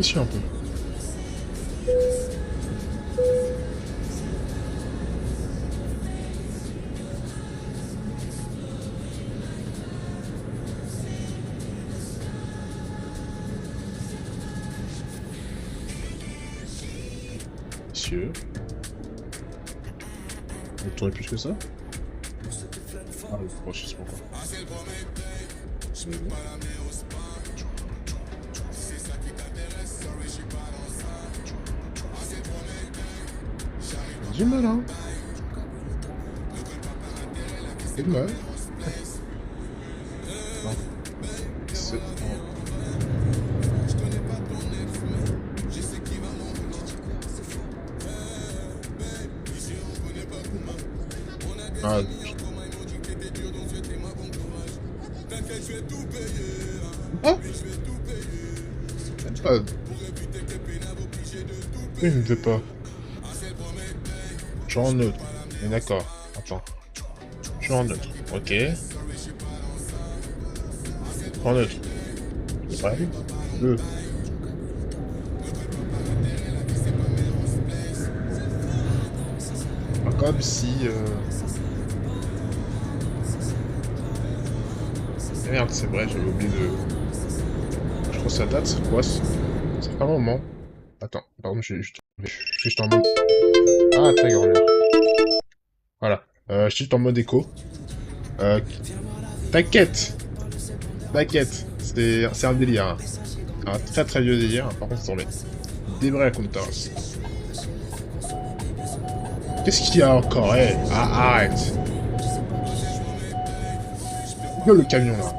Ici un peu. Monsieur. Vous tournez plus que ça? Ah, bon, je sais pas quoi. Du mal, hein. C'est mal. Non. C'est... Ah. Ah. Ah. Il ne me fait pas. Je suis en neutre. Mais d'accord. Attends. Je suis en neutre. Ok. En neutre. C'est pas lui. Deux. Comme si... Merde, c'est vrai, j'avais oublié de... Je crois que ça date, c'est quoi? C'est pas un moment. Attends, pardon, je suis juste en mode... Ah, ta grand-mère. Voilà. Je suis juste en mode écho. T'inquiète. T'inquiète. C'est un délire. Hein. Un très très vieux délire. Par contre, attendez. Des vrais compteurs. Qu'est-ce qu'il y a encore? Hey, arrête. Il gueule le camion là.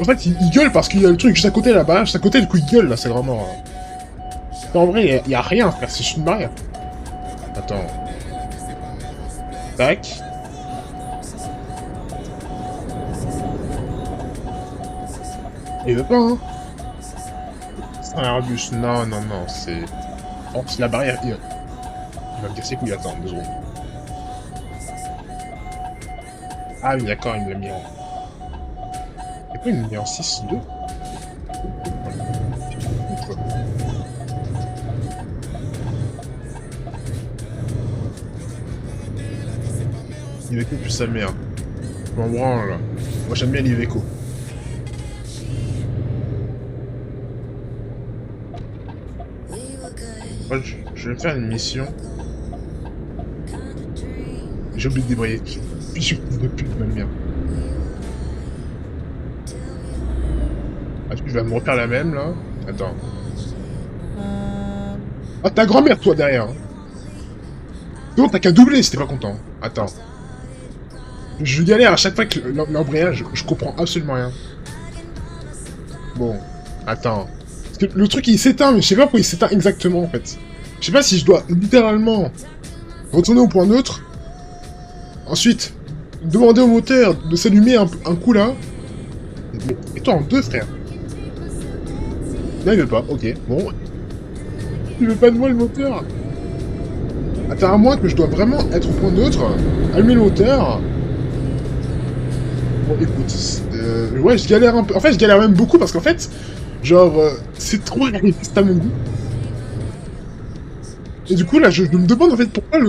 En fait, il gueule parce qu'il y a le truc juste à côté là-bas. Juste à côté, du coup, il gueule là. C'est vraiment. En vrai, il y a rien, frère. C'est juste une barrière. Attends. Tac. Il veut pas, hein. C'est un arbuste. Non, non, non, c'est... Oh, c'est la barrière. Il va me casser les couilles. Attends, 2 secondes. Ah oui, d'accord, il me l'a mis en... Et pourquoi il me l'a mis en 6-2 ? Iveco plus sa mère. Je m'en branle. Moi j'aime bien l'Iveco. Moi je vais faire une mission. J'ai oublié de débrayer. Puis je de pute même bien. Ah, tu vas me refaire la même là. Attends. Ah ta grand-mère toi derrière. Non t'as qu'à doubler si t'es pas content. Attends. Je galère à chaque fois que l'embrayage, je comprends absolument rien. Bon, attends. Parce que le truc il s'éteint, mais je sais pas pourquoi il s'éteint exactement en fait. Je sais pas si je dois littéralement retourner au point neutre. Ensuite, demander au moteur de s'allumer un coup là. Et toi en 2 frère. Là il veut pas, ok. Bon. Il veut pas de moi le moteur. Attends, à moins que je dois vraiment être au point neutre, allumer le moteur. Bon, écoute, ouais, je galère un peu. En fait, je galère même beaucoup parce qu'en fait, genre, c'est trop réaliste à mon goût. Et du coup, là, je me demande en fait pourquoi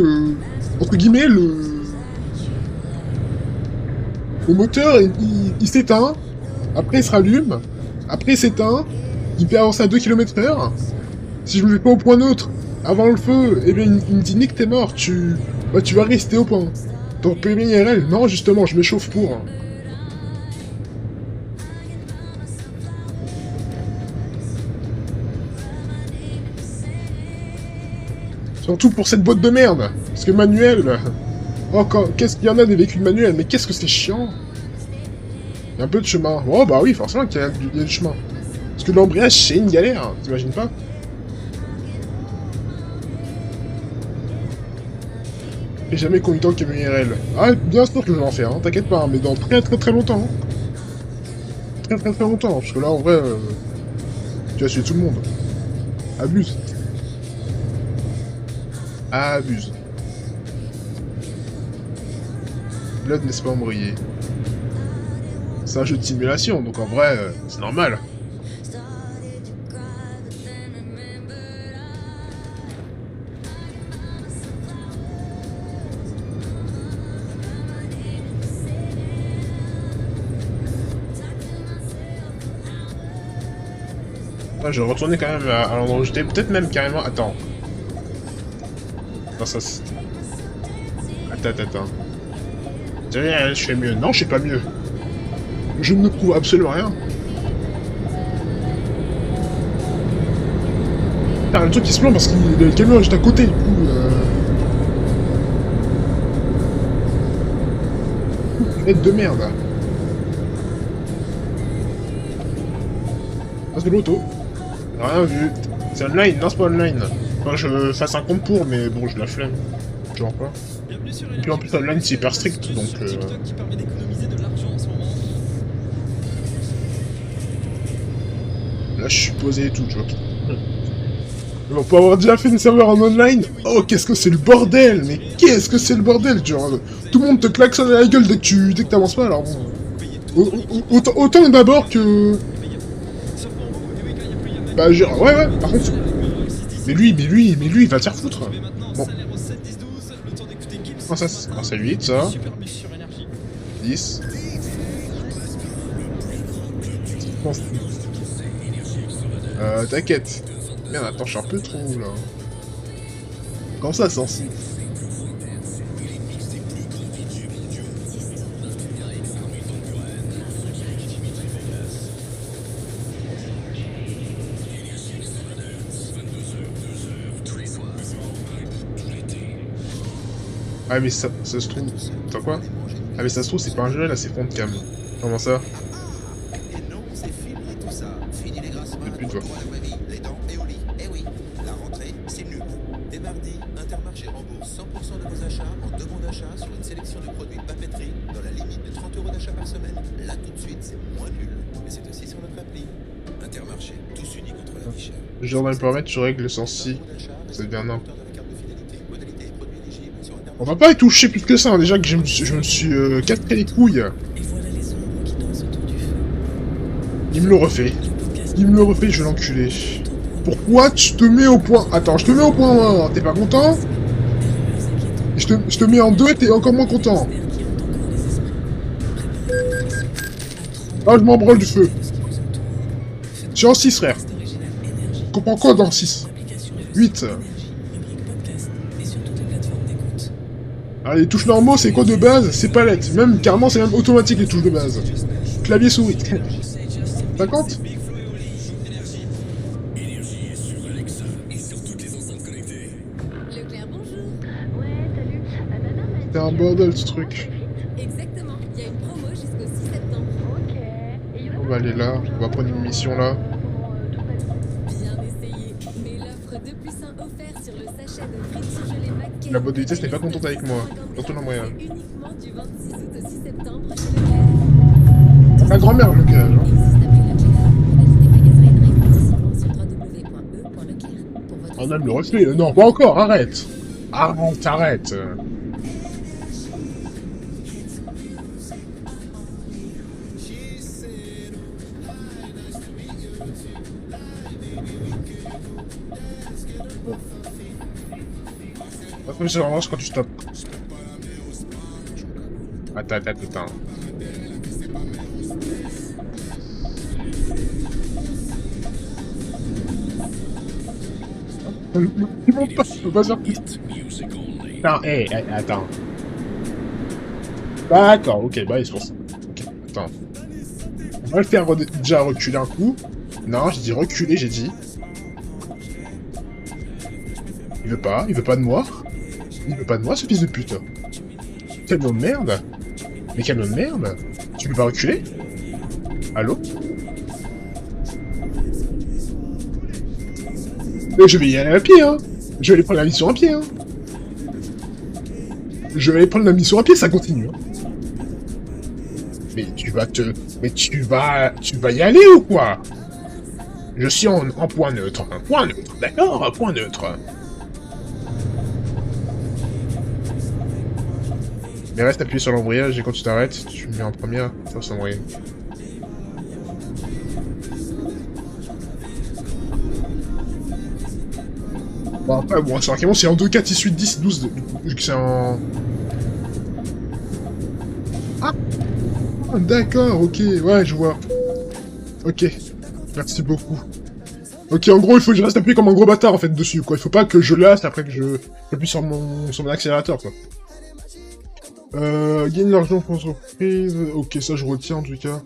entre guillemets, le moteur, il s'éteint, après il se rallume, après il s'éteint, il peut avancer à 2 km/h. Si je me mets pas au point neutre, avant le feu, eh bien, il me dit Nick, t'es mort, tu vas rester au point. Donc, PMI IRL, non, justement, je m'échauffe pour. Surtout pour cette boîte de merde. Parce que manuel... Oh, qu'est-ce qu'il y en a des véhicules manuels, mais qu'est-ce que c'est chiant. Il y a un peu de chemin. Oh bah oui, forcément qu'il y a du chemin. Parce que l'embrayage, c'est une galère, hein, t'imagines pas? J'ai jamais conduit en camion IRL. Ah, bien sûr que je vais en faire, hein, t'inquiète pas, hein, mais dans très longtemps. Hein. Très longtemps, parce que là, en vrai, tu vas tuer tout le monde. Abuse. Abuse. Blood n'est pas embrouillé. C'est un jeu de simulation, donc en vrai, c'est normal. Ouais, je vais retourner quand même à l'endroit où j'étais. Peut-être même carrément... Attends. Non, ça c'est... Attends. Je fais mieux. Non, je fais pas mieux. Je ne prouve absolument rien. Putain, le truc qui se plante parce que le camion est juste à côté, du coup... Aide de merde. Ah, c'est l'auto. Rien vu. C'est online, non c'est pas online. Enfin, je fasse un compte pour, mais bon, je la flemme. Genre pas. Et puis en plus, online c'est hyper strict, donc... Là, je suis posé et tout, tu vois. Mais pour avoir déjà fait des serveurs en online, oh, qu'est-ce que c'est le bordel. Mais qu'est-ce que c'est le bordel, genre... Tout le monde te klaxonne à la gueule dès que t'avances pas, alors bon... Autant d'abord que... Bah, genre, ouais, par contre... Mais lui, il va te faire foutre. Bon. Ah, ça, c'est 8, ça. 10. T'inquiète. Merde, attends, je suis un peu trop, là. Comment ça, 106? Ah mais ça se trouve... Attends quoi? Ah mais ça se trouve c'est pas un jeu là, c'est front cam. Comment ça? Et non, c'est fini tout ça. Fini les grasses mains, Depuis toi. les dents et au lit. Eh oui, la rentrée, c'est nul. Dès mardi, Intermarché rembourse 100% de vos achats en 2 bons d'achat sur une sélection de produits de papeterie dans la limite de 30 € d'achat par semaine. Là tout de suite, c'est moins nul. Mais c'est aussi sur notre appli. Intermarché, tous unis contre la vie chère. Genre dans les paramètres, tu règles le sens-ci. C'est bien non. On va pas y toucher plus que ça, hein. Déjà que je me suis cassé les couilles. Il me le refait. Je vais l'enculer. Pourquoi tu te mets au point... Attends, je te mets au point 1, t'es pas content? Je te mets en 2, t'es encore moins content. Ah, je m'en branle du feu. Je suis en 6, frère. Tu comprends quoi dans 6? 8. Ah, les touches normaux, c'est quoi de base? C'est palette. Même, carrément, c'est même automatique, les touches de base. Clavier souris. 50? C'est un bordel, ce truc. Exactement, il y a une promo jusqu'au 6 septembre. On va aller là, on va prendre une mission là. Bien essayé. Mais l'offre 2 plus 1 offert sur le sachet de frites surgelées McCain. La boîte de vitesse n'est pas contente avec moi. Surtout l'embrayage. Uniquement du 26 août au 6 septembre chez Leclerc. La grand-mère, le gars, genre. On aime le reflet. Non, pas encore, arrête. Arrête. Après, c'est vraiment quand tu stoppes. Attends. Ils vont pas, je peux pas faire plus. Non, attends. D'accord, ok, bah, c'est pour ça. Ok, attends. On va le faire déjà reculer un coup. Non, j'ai dit reculer, j'ai dit. Il veut pas de moi. Il veut pas de moi, ce fils de pute. Camion de merde. Mais camion de merde. Tu peux pas reculer? Allô? Mais je vais y aller à pied, hein. Je vais aller prendre la mission à pied, hein. Je vais aller prendre la mission à pied, ça continue. Hein. Mais tu vas te... Mais tu vas y aller ou quoi? Je suis en point neutre. Un point neutre, d'accord? Un point neutre. Mais reste appuyé sur l'embrayage et quand tu t'arrêtes, tu me mets en première, ça s'embrayer. Bon après, bon, c'est vraiment c'est en 2-4, 6, 8, 10, 12, vu que c'est en... Ah, d'accord, ok, ouais, je vois. Ok, merci beaucoup. Ok, en gros, il faut que je reste appuyé comme un gros bâtard, en fait, dessus, quoi. Il faut pas que je lasse après que j'appuie sur mon accélérateur, quoi. Gagne l'argent pour entreprise. Ok, ça, je retiens, en tout cas.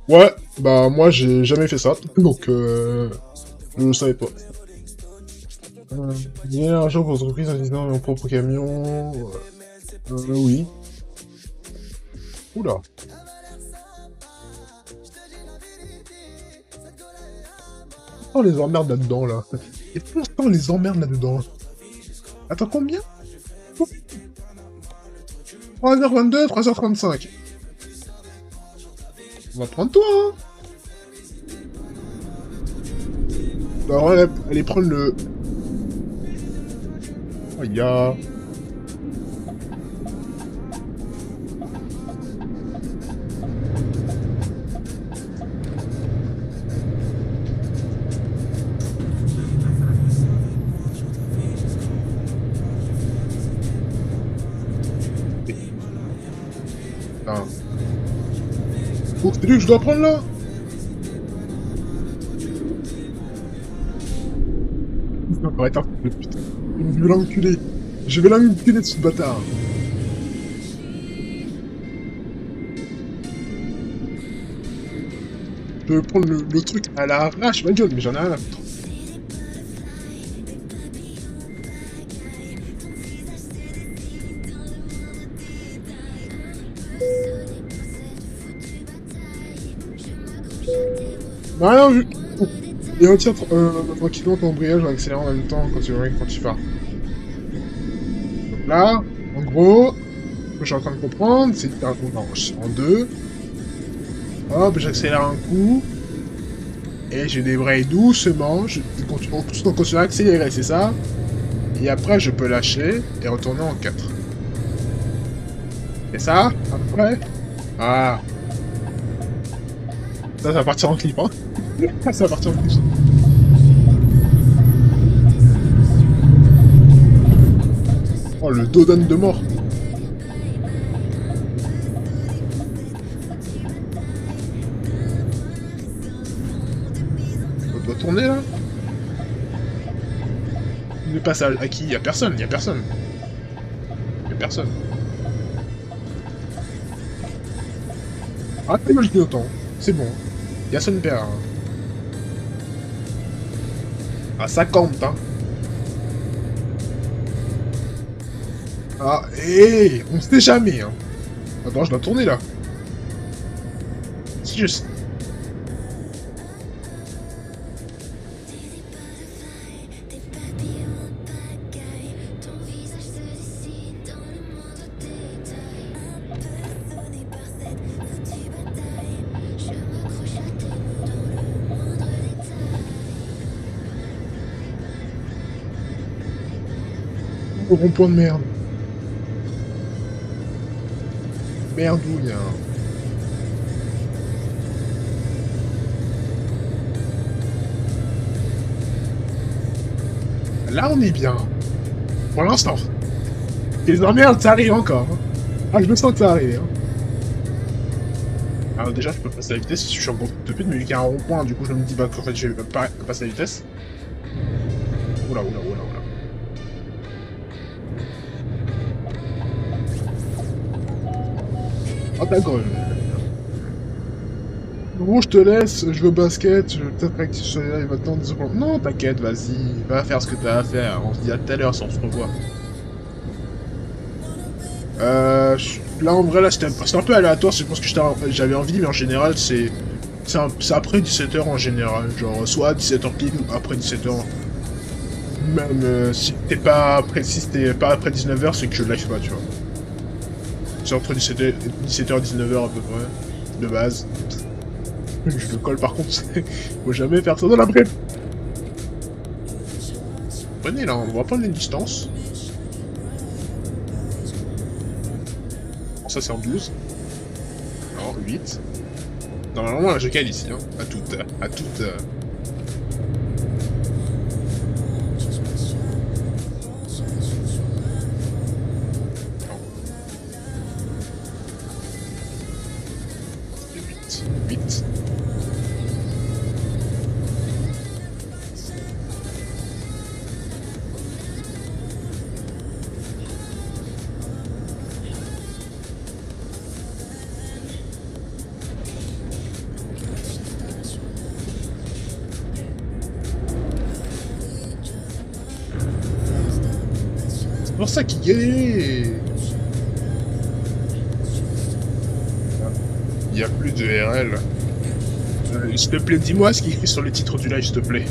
Ouais, bah, moi, j'ai jamais fait ça, donc, je ne savais pas. Gagner l'argent pour entreprise en utilisant mon propre camion... oui. Oula. Oh, les emmerdes là-dedans, là. Et pourtant, les emmerdes là-dedans. Attends, combien 3h22, 3h35. On va prendre toi, hein. Alors, allez prendre le... Oh, ya. Putain. Oh, c'est lui que je dois prendre, là? Non, attends, putain. Je vais l'enculer. Je vais l'enculer de ce bâtard. Je vais prendre le truc à la arrache, ma gueule, mais j'en ai rien à foutre. Rien vu. Et on tire tranquillement ton embrayage en accélérant en même temps quand tu pars. Donc là, en gros, ce que je suis en train de comprendre, c'est que en deux. Hop, j'accélère un coup. Et je débraye doucement. On continue à accélérer, c'est ça. Et après, je peux lâcher et retourner en 4. Et ça, après. Ah. Ça va partir en clip, hein. Ça va partir en clip. Oh, le dodan de mort. On doit tourner, là. Le passage à qui? Y'a personne, y'a personne. Y'a personne. Ah, t'es mal autant. C'est bon. Y'a son père. Ah, ça compte, hein. Ah, hé, on sait jamais, hein. Attends, je dois tourner, là. Si je sais. Au rond-point de merde. Merdouille, hein. Là, on est bien. Pour l'instant. Et les emmerdes, ça arrive encore. Hein. Ah, je me sens que ça arrive. Hein. Alors déjà, je peux passer la vitesse si je suis en bon de pute, mais vu qu'il y a un rond-point, du coup, je me dis bah, qu'en fait, je vais pas passer la vitesse. Oula, oula, oula, oula. Oh, d'accord. Bon, je te laisse, je veux basket, je vais peut-être réactiver sur les lives maintenant, des secondes. Non, t'inquiète, vas-y, va faire ce que t'as à faire, on se dit à tout à l'heure si on se revoit. Là, en vrai, là, c'était un peu aléatoire, c'est parce que j'avais envie, mais en général, c'est après 17h en général, genre, soit 17h pile ou après 17h. même si t'es pas après, si t'es pas après 19h, c'est que je live pas, tu vois. C'est entre 17h et 19h à peu près, de base. Je le colle par contre, faut jamais faire ça dans la brève. Prenez là, on va prendre une distance. Bon, ça c'est en 12. Alors 8. Normalement je cale ici, hein. À toute. C'est 8. C'est pour ça qu'il gagnait. Il n'y a plus de RL. S'il te plaît, dis-moi ce qui est écrit sur le titre du live, s'il te plaît.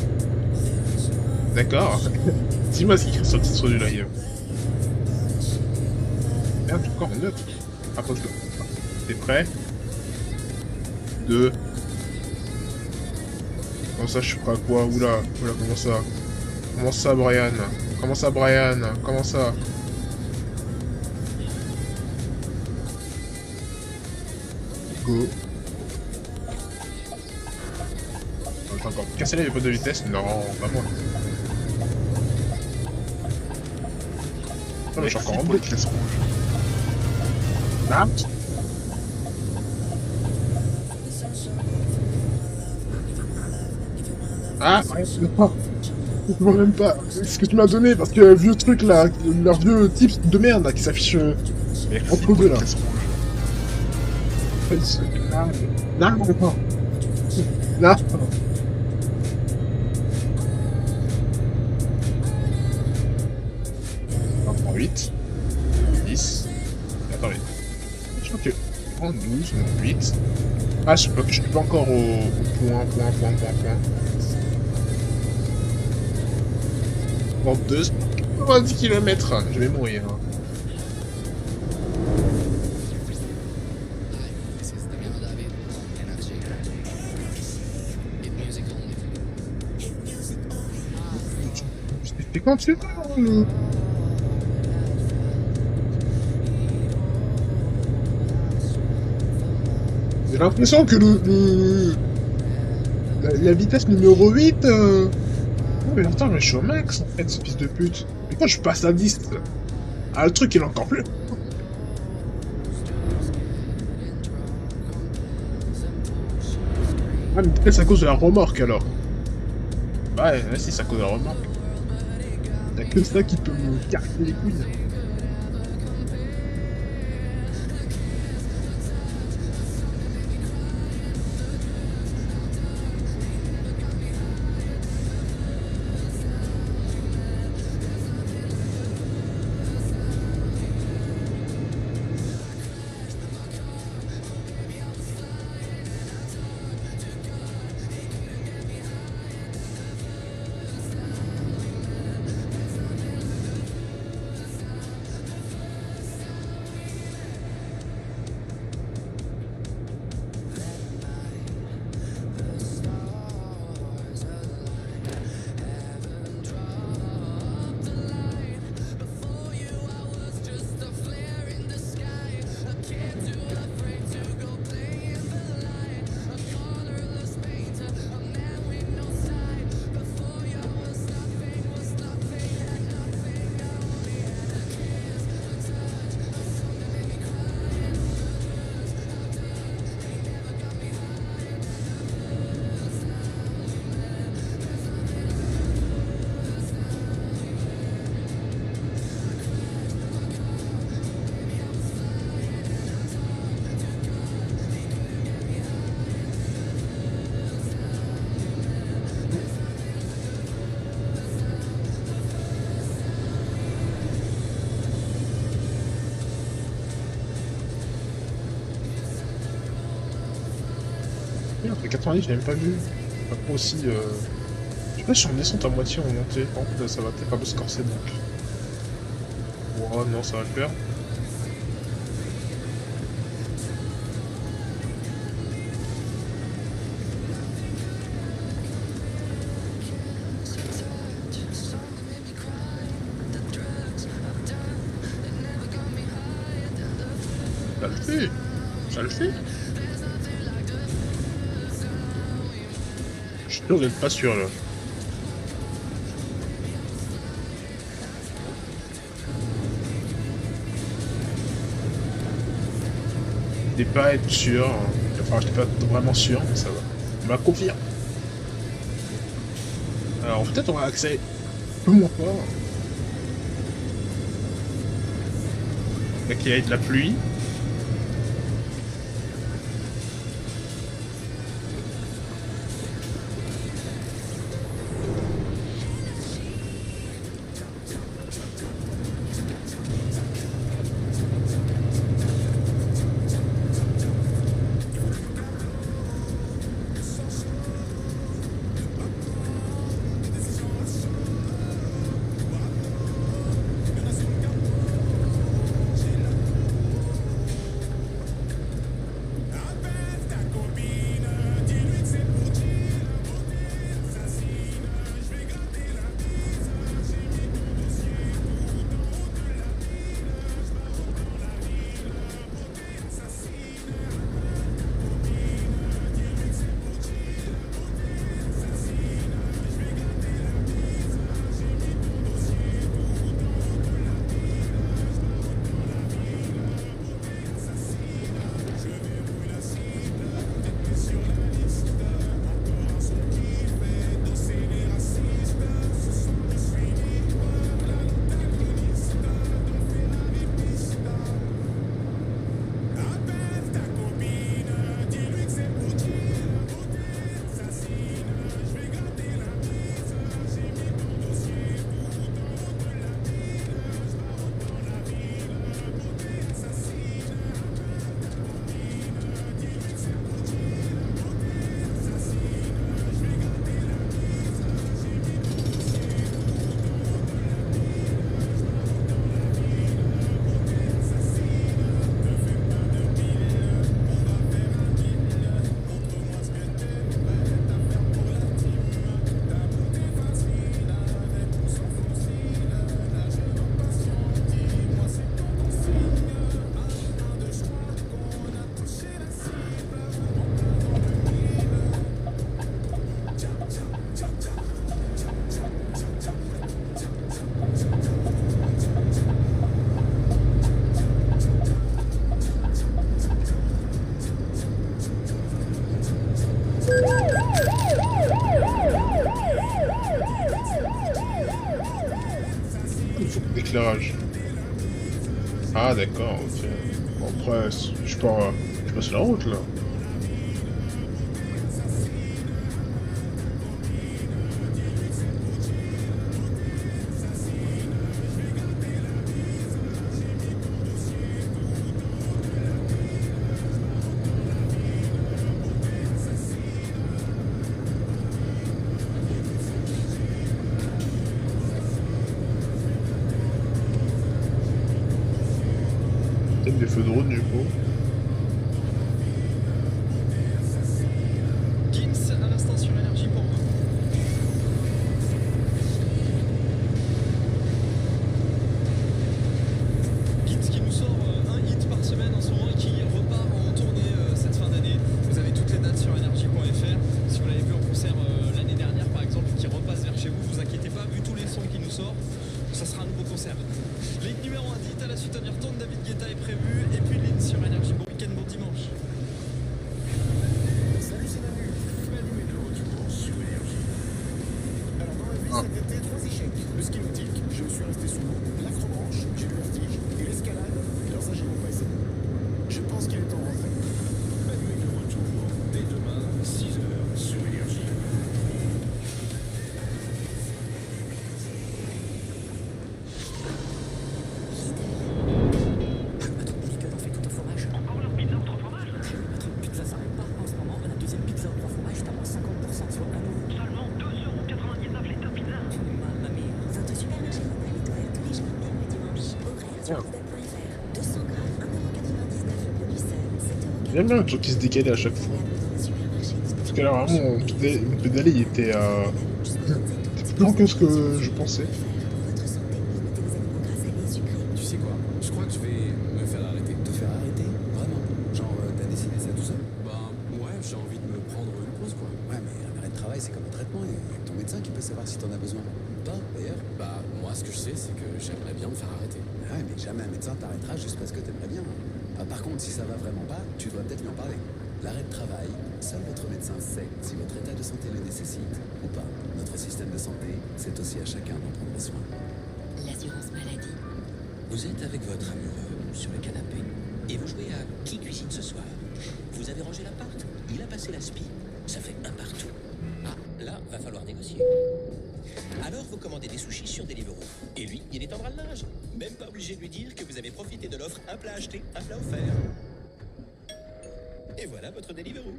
D'accord. Dis-moi ce qui est écrit sur le titre du live. Merde, encore en note. Approche-le. T'es prêt? 2. Comment ça, je ferai quoi? Oula, comment ça? Comment ça, Brian? Comment ça, Brian? Comment ça? Go. Attends, encore casser les potes de vitesse? Non, pas moi. Non, mais je suis encore en boucle. Ah. Ah, non. Je vois même pas ce que tu m'as donné, parce que vieux truc là, leur vieux tips de merde là qui s'affiche entre deux là. Non, non, non. On prend 8, 10, attendez. Je crois que en 12, 8. Ah, je suis pas encore au point. 32, 90 km, je vais mourir. C'est quand tu J'ai l'impression que la vitesse numéro 8... Oh, mais attends, mais je suis au max en fait, ce fils de pute. Mais quand je passe à 10, ah, le truc il est encore plus. Ah, mais peut-être c'est à cause de la remorque alors. Bah, ouais, si, c'est à cause de la remorque. Y'a que ça qui peut me casser les couilles. Merde, le 90, je l'ai même pas vu. Pas trop aussi. sais pas si on descend à moitié ou en montée. Par contre, ça va peut-être pas me se corser donc. Oh non, ça va le faire. Ça le fait. Ça le fait. Je suis sûr d'être pas sûr là. Je pas être sûr. Enfin, je n'étais pas vraiment sûr, mais ça va. On m'a confirmé. Alors peut-être on va accélérer un peu moins fort. Là qu'il y ait de la pluie. Éclairage. Ah d'accord, ok. Bon, après, je passe la route là. Peut-être des feux de route du coup. Gims, à l'instant sur énergie pour vous. Gims qui nous sort un hit par semaine en ce moment et qui repart en tournée cette fin d'année. Vous avez toutes les dates sur énergie.fr. Si vous l'avez vu en concert l'année dernière par exemple, qui repasse vers chez vous, vous inquiétez pas, vu tous les sons qui nous sortent, ça sera un nouveau concert. Ligne numéro 1 dit à la suite, on y retourne, David Guetta est prévu, et puis ligne sur énergie. Bon week-end, bon dimanche. Salut, c'est Manu. Manu est de retour sur Énergie. Alors, dans ma vie, ça a été 3 échecs. Le ski nautique, je me suis resté sous l'eau. L'acrobranche, j'ai eu le vertige. Et l'escalade, alors ça, j'ai mon pas essayé. Je pense qu'il est temps de rentrer. Manu est de retour. Dès demain, 6h sur Énergie. Attends, Monica, Merde. 200 grammes, 1,99 € le produit seul, 7,99 €. J'aime bien le truc qui se décalait à chaque fois. Parce que là, vraiment, mon pédalé, il était plus grand que ce que je pensais. Tu sais quoi? Je crois que je vais me faire arrêter. Te faire arrêter? Vraiment? Genre, t'as décidé ça tout seul? Bah, ouais, j'ai envie de me prendre une pause, quoi. Ouais, mais un arrêt de travail, c'est comme un traitement. Il y a ton médecin qui peut savoir si t'en as besoin. Pas, d'ailleurs. Bah, moi, ce que je sais, c'est que j'aimerais bien me faire arrêter. Ouais, mais jamais un médecin t'arrêtera juste parce que t'aimerais bien. Ah, par contre, si ça va vraiment pas, tu devrais peut-être lui en parler. L'arrêt de travail, seul votre médecin sait si votre état de santé le nécessite ou pas. Notre système de santé, c'est aussi à chacun d'en prendre soin. L'assurance maladie. Vous êtes avec votre amoureux sur le canapé et vous jouez à qui cuisine ce soir. Vous avez rangé l'appart, il a passé la spi, ça fait un partout. Ah, là, va falloir négocier. Alors vous commandez des sushis sur Deliveroo. Et lui, il étendra le linge. Même pas obligé de lui dire que vous avez profité de l'offre un plat acheté, un plat offert. Et voilà votre Deliveroo.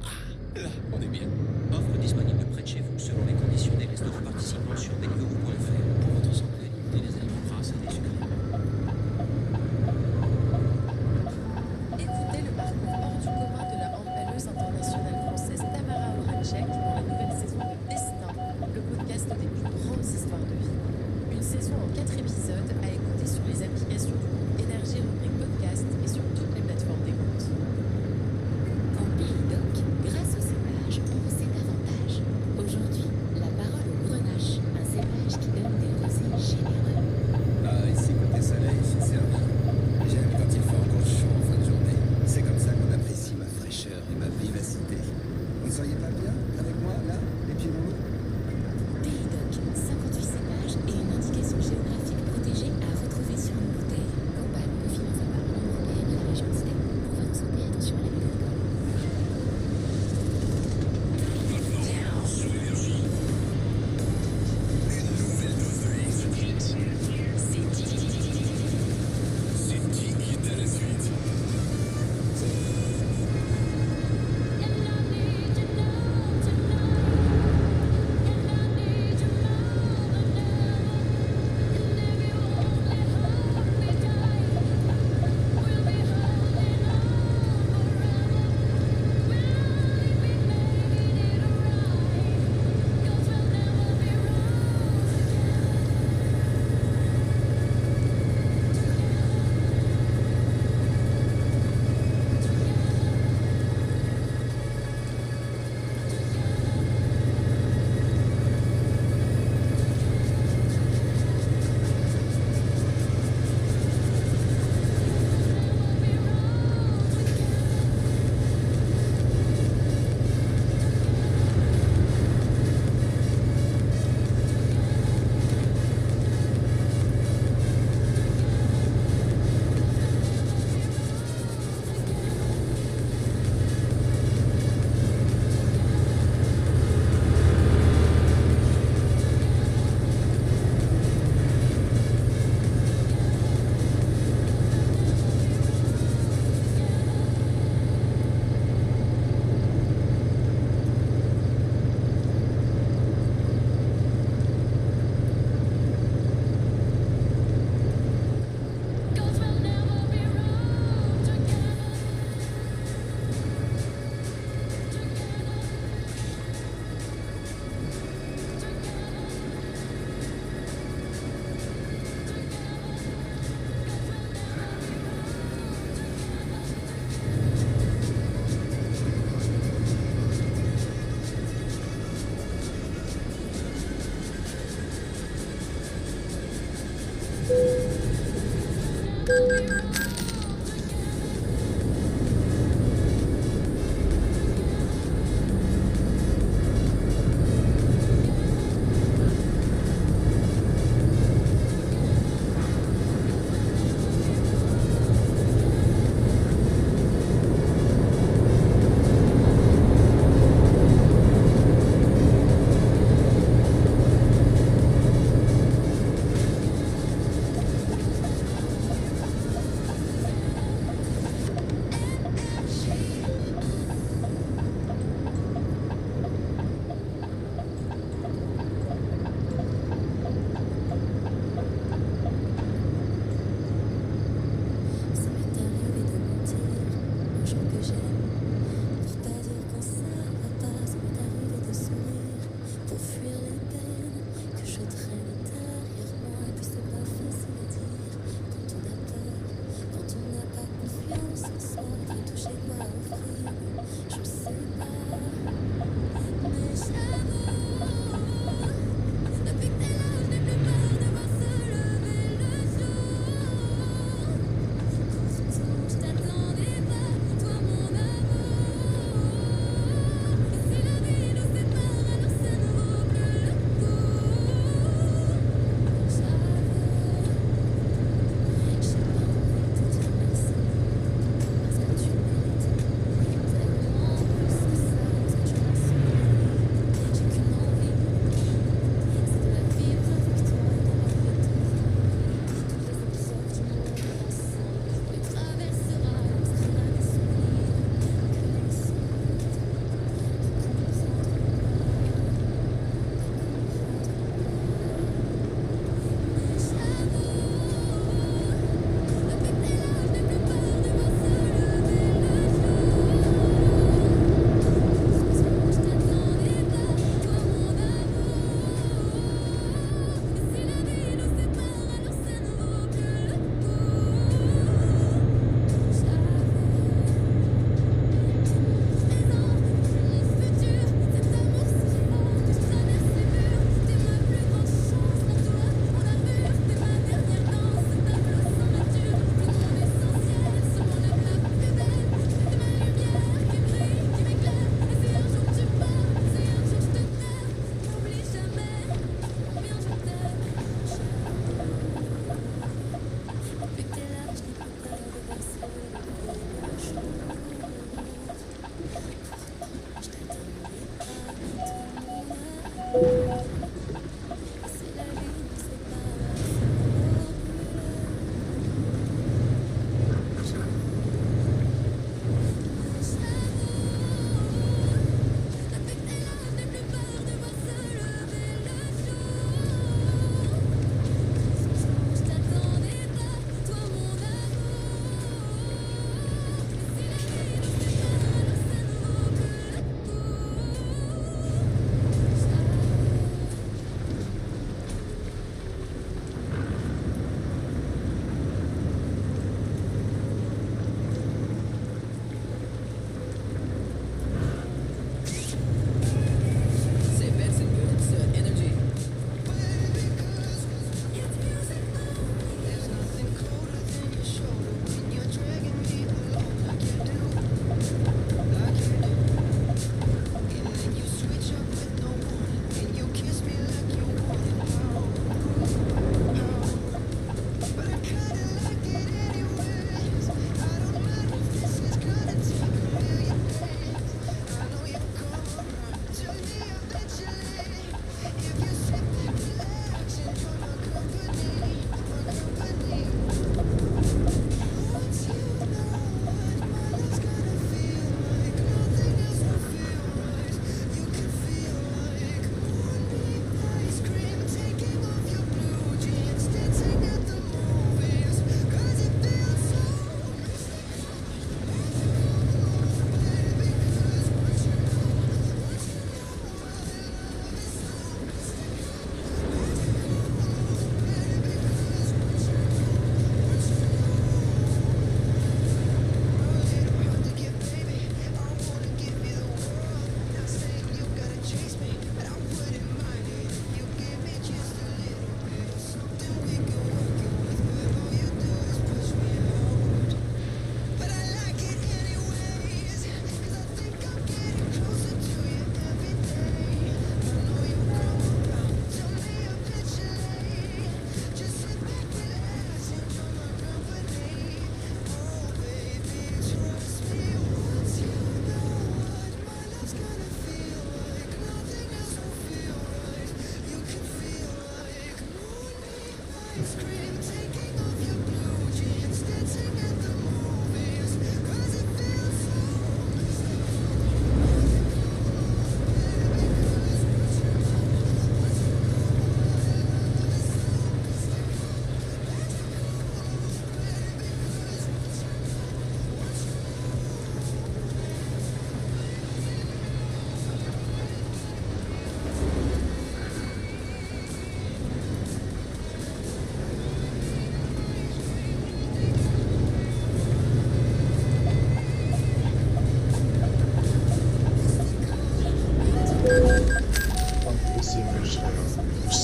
Ah, là, on est bien. Offre disponible près de chez vous selon les conditions des restaurants participants sur deliveroo.fr. Pour votre santé, et les aliments gras et des sucres. Écoutez le parcours hors du commun de la handballeuse internationale française Tamara Horacek dans la nouvelle saison de Destin, le podcast des plus grandes histoires de vie. Une saison en 4 épisodes à écouter sur les applications du groupe Énergie rubrique podcast et sur toutes les plateformes d'écoute. En Pays Doc, grâce au cépage, on sait davantage. Aujourd'hui, la parole au grenache, un cépage qui donne des rosés généreux. Ici,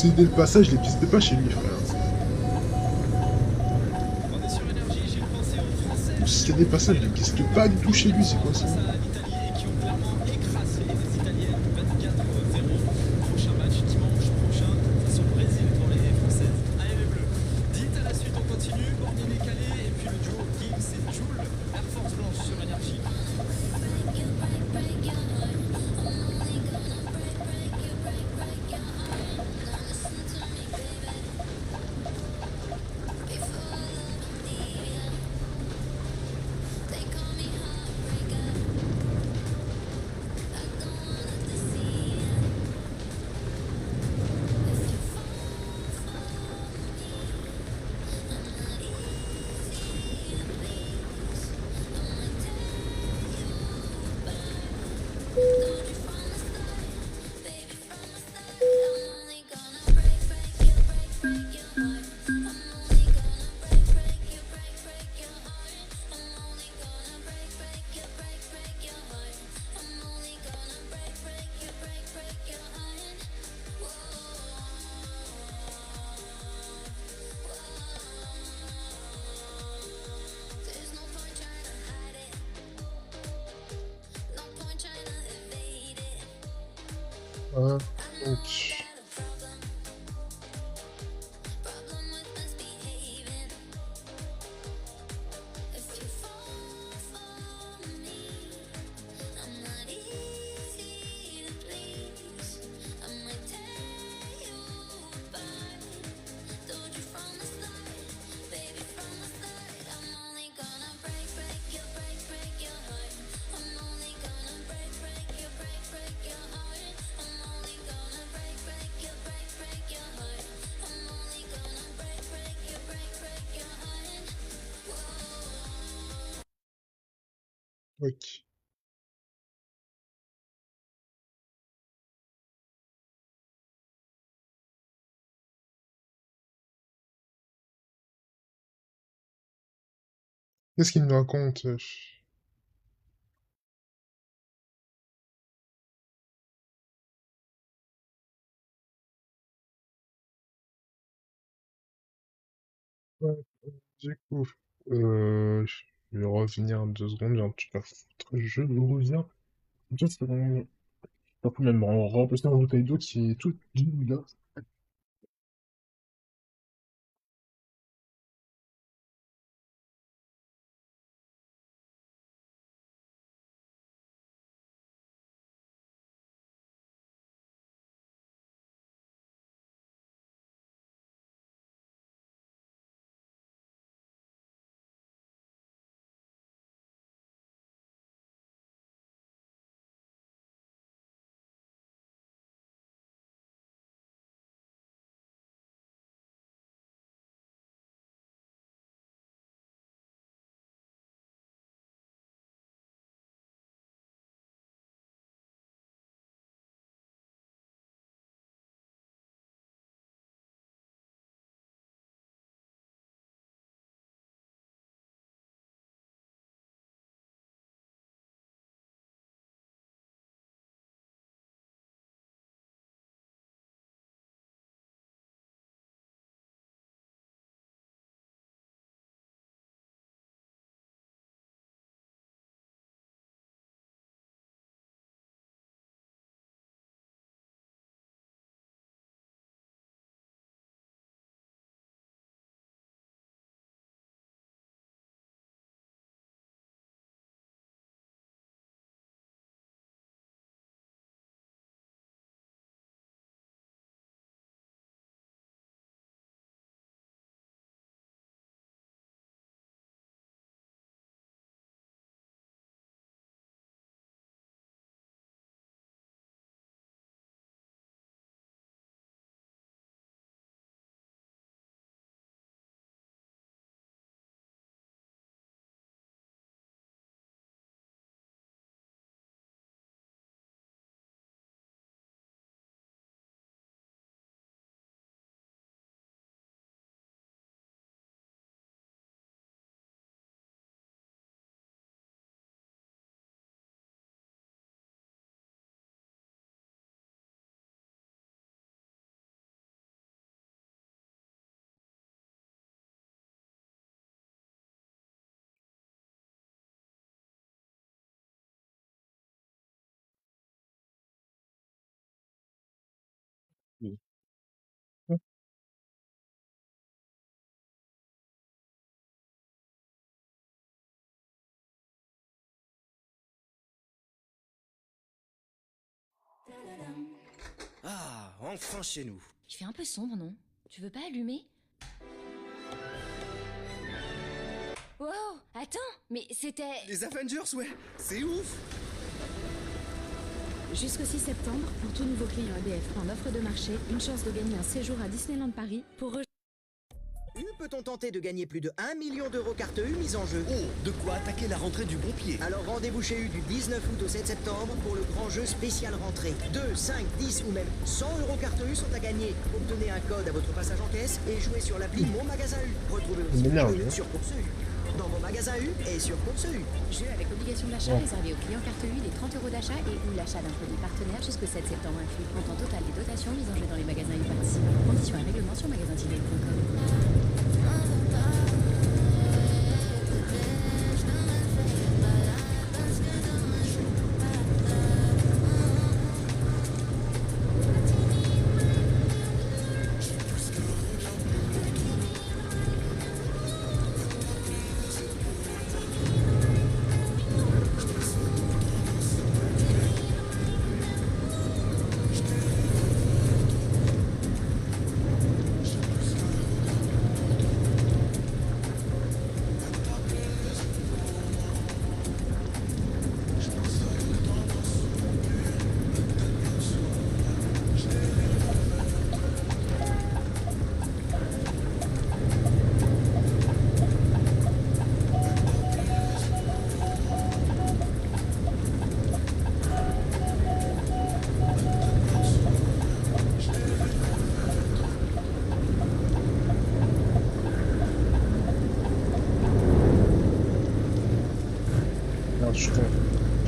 posséder le passage, il n'existe pas chez lui, frère. On est sur énergie, j'ai pensé aux Français. Posséder le passage, il n'existe pas du tout chez lui, c'est quoi ça? Face à l'Italie et qui ont clairement écrasé les Italiennes 24-0. Prochain match dimanche prochain face au Brésil pour les Françaises. Allez les Bleus. Dites à la suite, on continue. Borgnine est calé et puis le duo Gibbs et Joule. Air Force Blanche sur énergie. Hein, donc... Ok. Qu'est-ce qu'il nous raconte? Ouais, du coup, je vais revenir 2 secondes, j'ai un truc à foutre, je reviens. Juste, pas pour même remplacer un Hokkaido qui est tout là. Ah, enfin chez nous. Il fait un peu sombre, non? Tu veux pas allumer? Wow, attends, mais c'était... Les Avengers, ouais, c'est ouf. Jusqu'au 6 septembre, pour tout nouveau client EDF en offre de marché, une chance de gagner un séjour à Disneyland Paris pour Peut-on tenter de gagner plus de 1 million d'euros carte U mise en jeu? Oh, de quoi attaquer la rentrée du bon pied. Alors rendez-vous chez U du 19 août au 7 septembre pour le grand jeu spécial rentrée. 2, 5, 10 ou même 100 euros carte U sont à gagner. Obtenez un code à votre passage en caisse et jouez sur l'appli Mon Magasin U. Retrouvez aussi le sur Course U. Dans vos magasins U et sur Course U. jeu avec obligation d'achat réservé aux clients carte U des 30 euros d'achat et ou l'achat d'un produit partenaire jusqu'au 7 septembre inclus. Montant total des dotations mises en jeu dans les magasins U participants. Conditions et règlements sur magasin-com.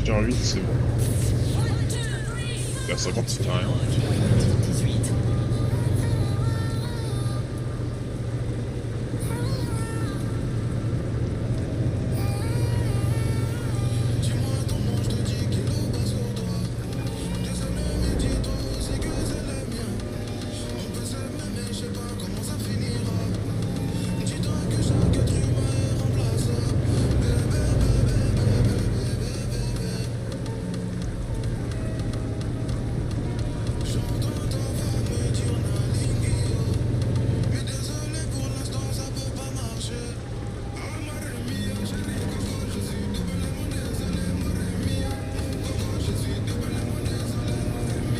J'ai un 8, c'est bon. Et à 50, c'est rien.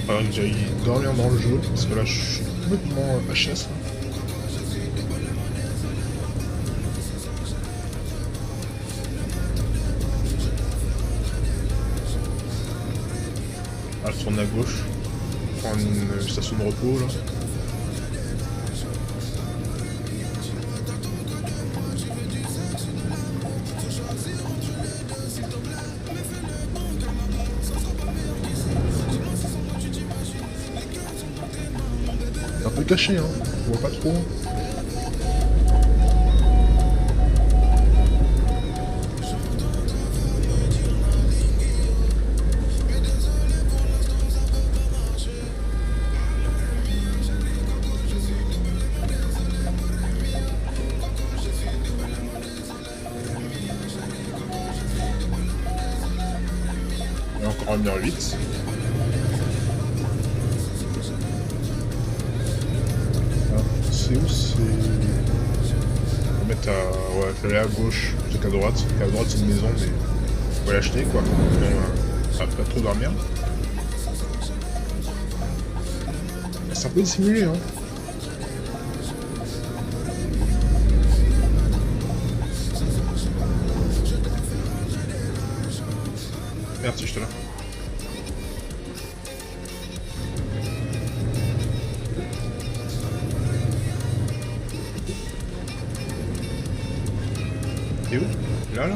Alors que j'aille dormir dans le jeu, parce que là je suis complètement HS. Ah, je tourne à gauche, prendre une station de repos là. C'est un peu caché, hein, on voit pas trop. Et encore un 1h08. C'est où c'est... On va mettre à... Ouais, faut aller à gauche plutôt qu'à droite. À droite c'est une maison mais... Faut l'acheter quoi. Ça va pas trop dormir. C'est un peu dissimulé hein. Merde si j'étais là. T'es où? Là, là?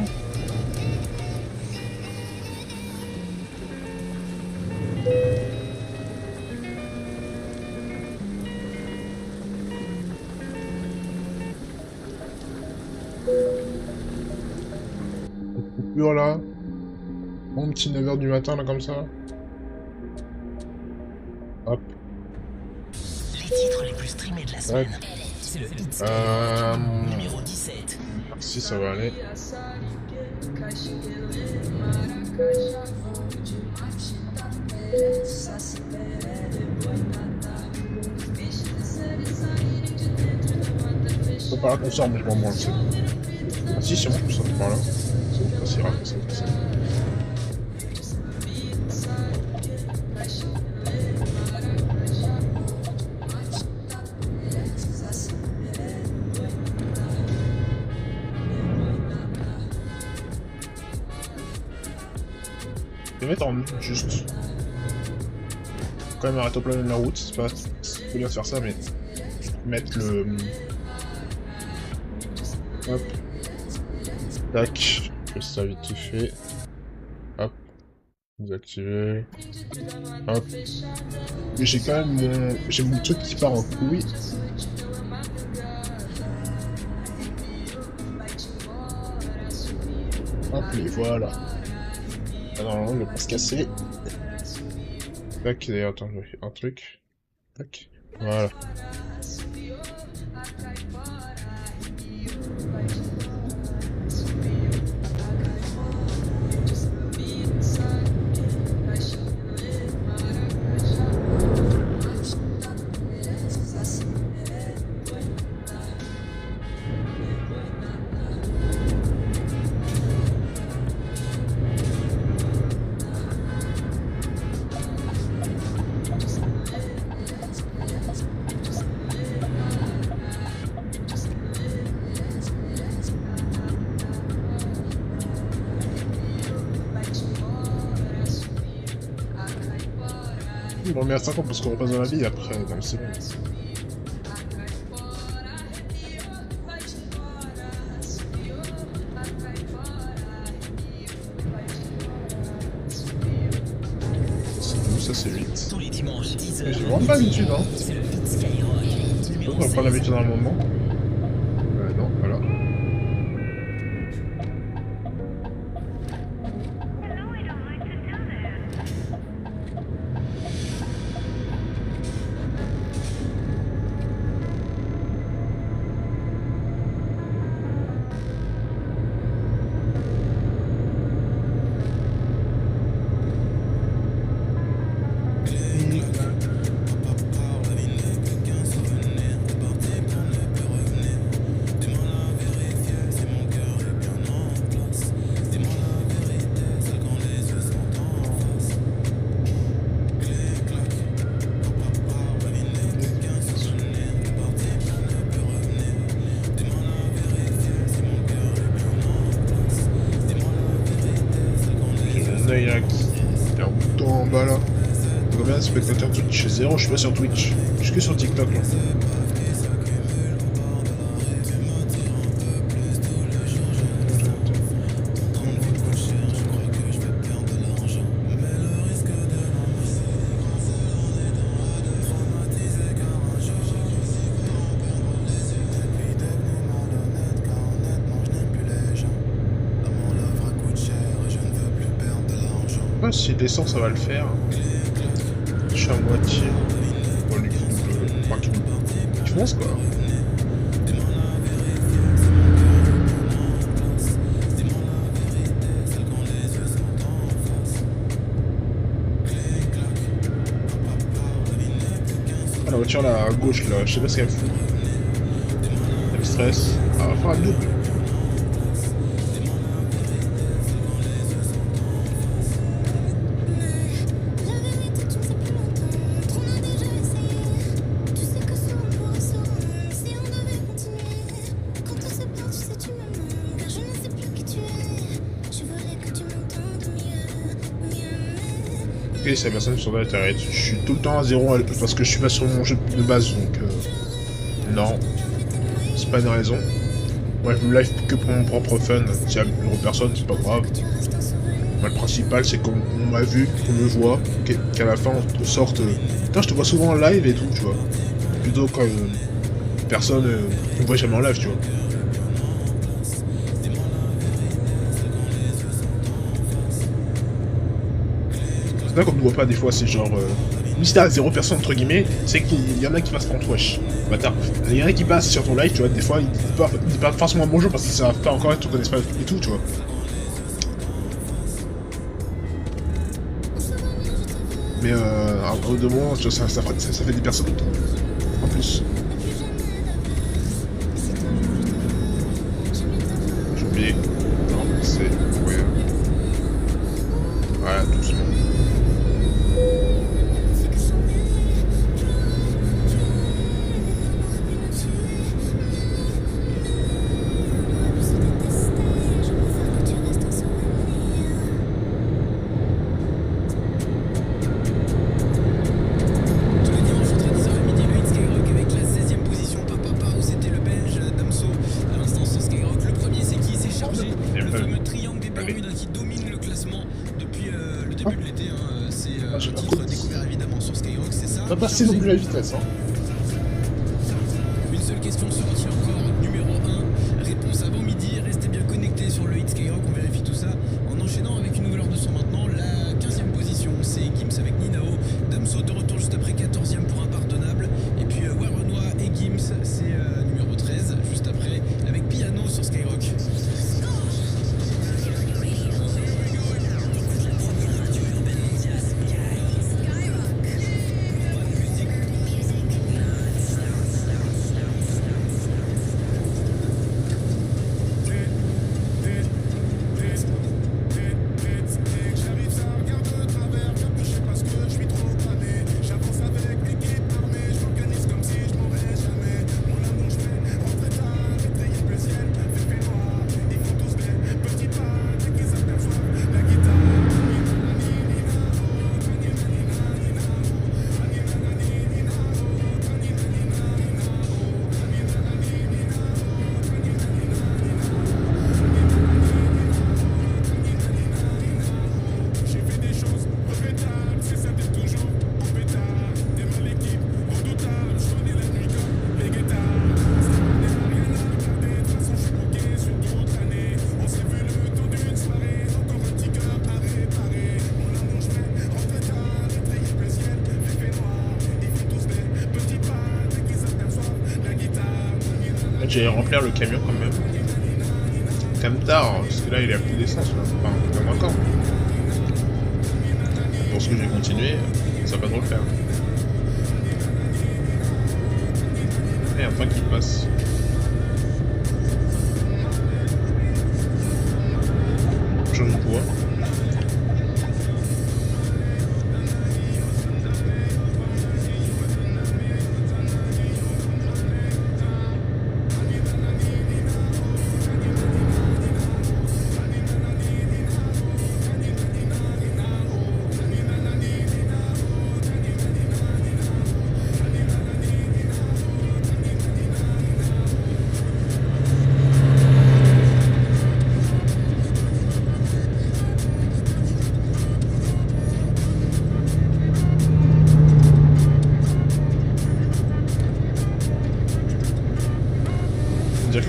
Coupure là. Bon petit 9h du matin là comme ça. Hop. Les titres les plus streamés de la semaine. Ouais. C'est le hit numéro 17. Si ça va aller. Faut pas là qu'on sort, mais je m'en branle, c'est bon. Ah si, c'est bon, je sors par là. C'est bon, ça ira, ça ira, ça ira. Je vais mettre en juste. Quand même arrêter au plein de la route, c'est pas bien de faire ça, mais mettre le. Hop. Tac. Je fais ça vite fait. Hop. Désactiver. Hop. Mais j'ai quand même j'ai mon truc qui part en couille. Hop, et voilà. Ah non, il va pas se casser. Tac, d'ailleurs, attends, je vais faire un truc. Tac, voilà. Il me remet à 50 parce qu'on repasse dans la vie après, dans le c'est bon. Ça c'est 8. Tous les dimanches, 10h. J'ai vraiment pas l'habitude, hein. C'est le Hit Skyrock. On va pas l'habitude dans le moment. Non, voilà. Tout en bas là. Combien de spectateurs Twitch? 0, je suis pas sur Twitch. Je suis que sur TikTok là. Je sais pas si l'essence ça va le faire. Je suis à moitié. Bon, lui, je crois qu'il fonce quoi. Ah, la voiture là à gauche là, je sais pas ce qu'elle fout. Elle stresse. Ah, va faire un double. Ok, c'est la personne sur Internet. Je suis tout le temps à 0 parce que je suis pas sur mon jeu de base, donc non, c'est pas une raison. Moi je me live que pour mon propre fun. S'il y a une autre personne, c'est pas grave. Moi, le principal c'est qu'on m'a vu, qu'on me voit, qu'à la fin on sorte. Putain, je te vois souvent en live et tout, tu vois. Plutôt quand personne ne me voit jamais en live, tu vois. C'est là qu'on ne voit pas des fois, c'est genre. Si t'as 0 personne entre guillemets, c'est qu'il y en a qui passent contre wesh. Bâtard. Il y en a qui passent sur ton live, tu vois, des fois ils disent pas forcément bonjour parce qu'ils savent pas encore, ils te connaissent pas et tout, tu vois. Mais au de moment, tu vois, ça fait des personnes en plus. J'ai oublié. Non, c'est... Ouais. Voilà, doucement. C'est non plus la vitesse, hein. Une seule question se retient encore, numéro 1. Réponse avant midi, restez bien connectés sur le hit Skyrock, on vérifie tout ça en enchaînant avec une nouvelle heure de son maintenant. La 15e position, c'est Gims avec Ninao. Damso de retour juste après, 14e pour Impardonnable. Et puis Warrenois et Gims, c'est numéro 13, juste après, avec Piano sur Skyrock. J'ai remplir le camion quand même. Comme tard, parce que là il a plus d'essence, enfin, comme encore. Pour ce que j'ai continué, ça va pas trop le faire. Et un train qui passe. Change de poids.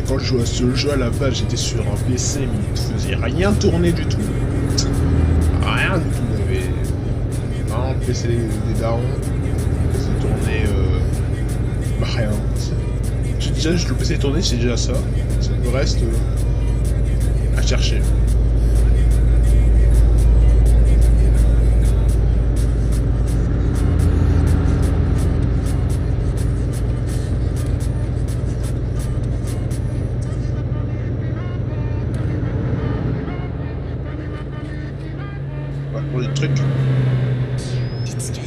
Quand je jouais à ce jeu à la base, j'étais sur un PC, mais il ne faisait rien tourner du tout. Rien du tout. Il y avait un PC des darons, ça tournait rien. Déjà, le PC tourné, c'est déjà ça. Le reste, à chercher.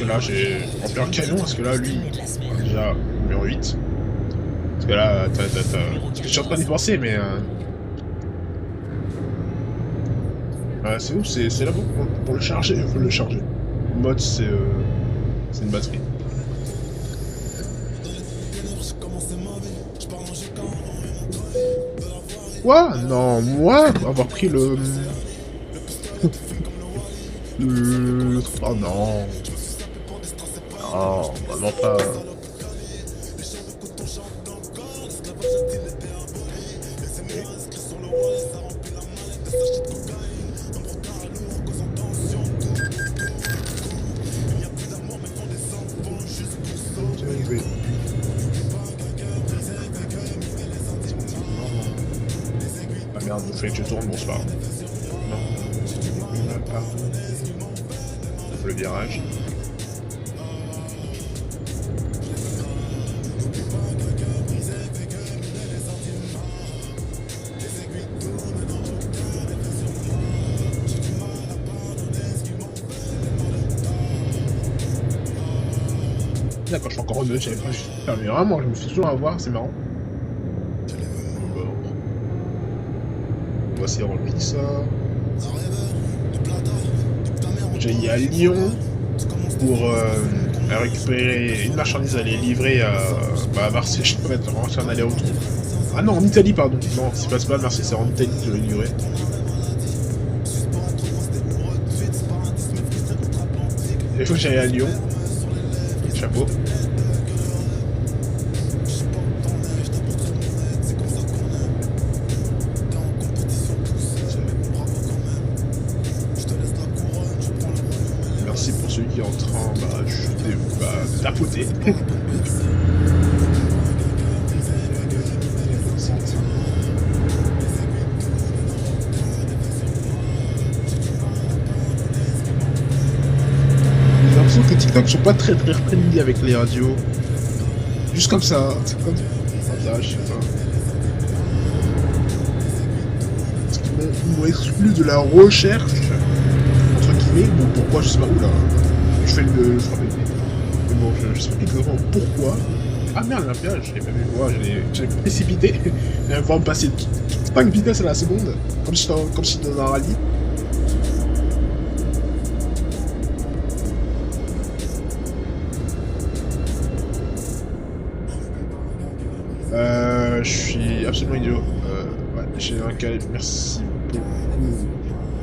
Là j'ai rempli un camion parce que là lui déjà numéro 8 parce que là je suis en train d'y penser mais c'est où c'est là pour le charger, il faut le charger. Le mode c'est une batterie. Quoi? Non, moi avoir pris le oh non. Oh, vraiment pas. Ah merde, il fallait que je tourne, bonsoir. Non, pas. Le virage. D'accord, je suis encore en deux, j'avais pas juste fermé. Vraiment, je me fais toujours avoir, c'est marrant. Bon. On va essayer de remplir ça. J'ai y à Lyon pour récupérer une marchandise à aller livrer à Marseille. Je peux mettre en aller-retour. Ah non, en Italie, pardon. Non, c'est pas à Marseille, c'est en Italie que je vais livrer. Il faut que j'aille à Lyon. Chapeau. Merci pour celui qui est en train de tapoter. J'ai l'impression que TikTok sont pas très friendly avec les radios. Juste comme ça, c'est comme ça, je sais pas. Parce qu'ils m'ont exclu de la recherche, entre guillemets, bon pourquoi je sais pas où là. Je fais une frappe. Mais bon, je sais pas exactement pourquoi. Ah merde, l'Olympia, je l'ai pas vu voir, j'ai précipité. Il va me passer 5 vitesses à la seconde, comme si j'étais dans un rallye. Je suis absolument idiot. Ouais, j'ai un calme, merci beaucoup.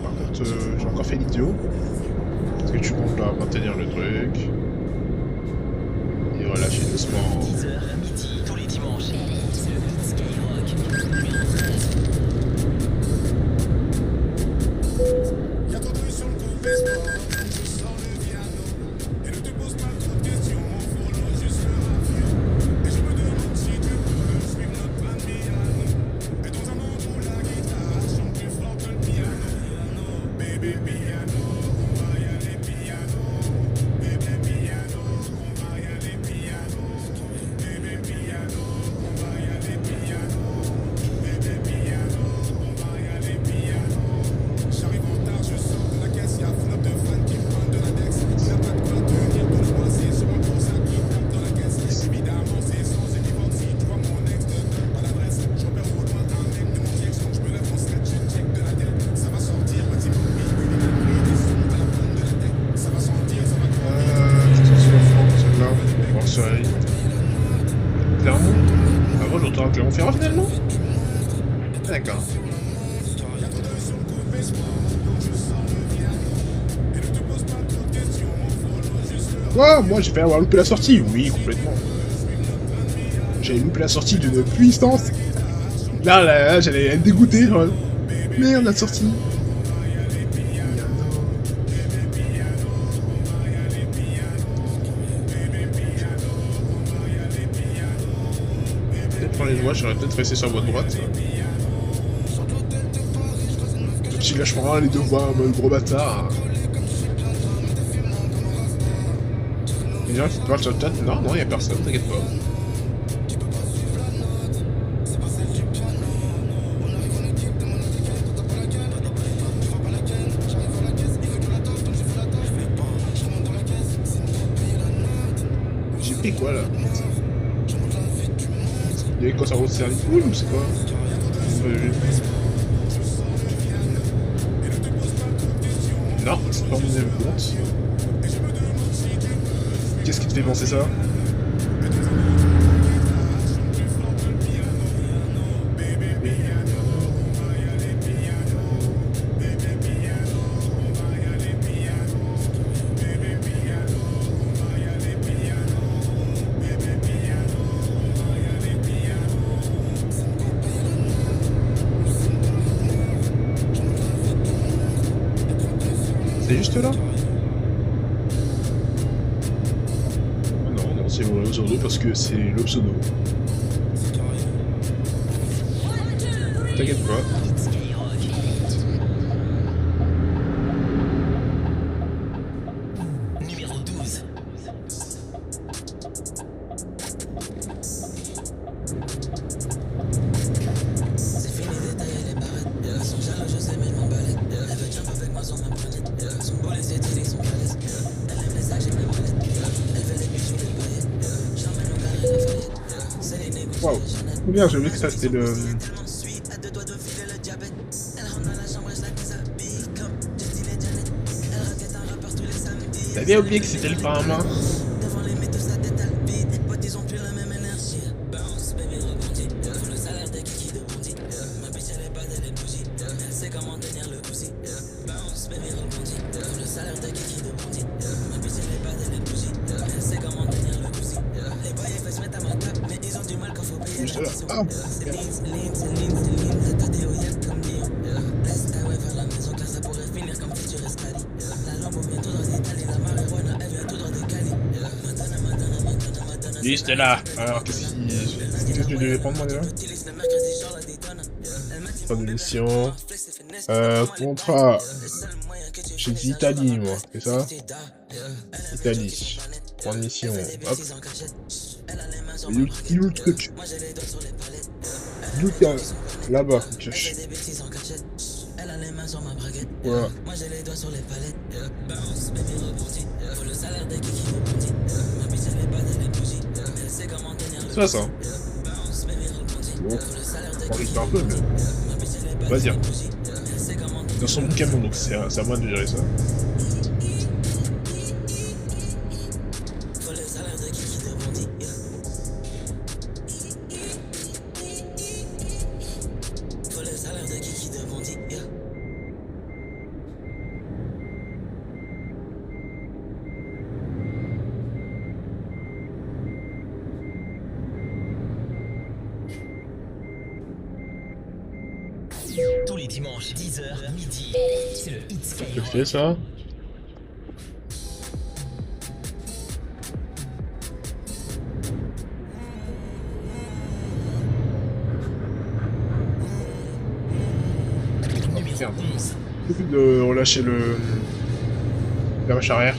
Par contre, j'ai encore fait l'idiot. Est-ce que tu comptes là maintenir le truc et relâcher doucement. 10h à midi, tous les dimanches. Le Skyrock, numéro 13. Y'a ton truc sur le côté sport, je sors le piano. Et ne te pose pas trop de questions, follow juste le rafio. Et je me demande si tu peux suivre notre plan de piano. Et dans un monde où la guitare chante plus fort que le piano. Bébé piano, on va y aller piano. Bébé piano, on va y aller piano. Bébé piano, on va y aller piano. Bébé piano, on va y aller piano. J'arrive en retard, je sors de la caisse, y'a flop de fans qui me prennent de l'index. Y'a pas de quoi tenir pour le mois, c'est sur mon gros sac qui tape dans la caisse. Évidemment, c'est sans équivoque, si tu vois mon ex, ne donne pas l'adresse. J'opère au loin un mec de mon siège, quand je me lève en stretch, je check de la tête. Ça va sortir, petit pompie, une énergie, des sons de la pointe de la tête. Ça va sortir, ça va Là, on va se aller. Clermont. Avant, j'entends Clermont-Ferrand finalement. D'accord. Quoi? Moi, j'ai fait avoir loupé la sortie. Oui, complètement. J'avais loupé la sortie d'une puissance. Là, j'allais être dégoûté. Genre. Merde, la sortie. Peut-être par les doigts, j'aurais peut-être resté sur la voie de droite. Si lâche-moi les deux voies, le gros bâtard. Il y a des gens qui te parlent sur le chat. Non, y'a personne, t'inquiète pas. J'ai pris quoi là? Il y avait quoi sur la route service? Oui, mais c'est quoi? Non, c'est pas mon deuxième compte. Qu'est-ce qui te fait penser ça? C'est juste là? Non, c'est vrai sur deux parce que c'est le pseudo. T'inquiète pas. Numéro 12. C'est fini d'étailler les barrettes. Son jaloux, je sais, mais je m'en balais. Elle veut jump avec moi sur ma planète. Son beau les éthyliques sont calés. Elle aime les sacs, j'aime les monettes. Elle fait les bijoux, les paillettes. Bien, j'ai vu que ça c'était le... T'as bien oublié que c'était le pain à main. Juste là. Ah, juste là. Alors, qu'est-ce que tu devais prendre, moi, déjà? Pas de mission. Contrat. Chez Italie, moi, c'est ça? Italie. Prendre mission. Hop. Il est où le truc? D'où qu'il y a là-bas, cherche. Voilà. C'est ça, ça. Bon, on risque un peu, mais... Vas-y. Dans son camion, donc c'est à moi de gérer ça. Tous les dimanches, 10h, midi, c'est le Hit Skyrock. Je fais ça. Merde. Plus de relâcher la marche arrière.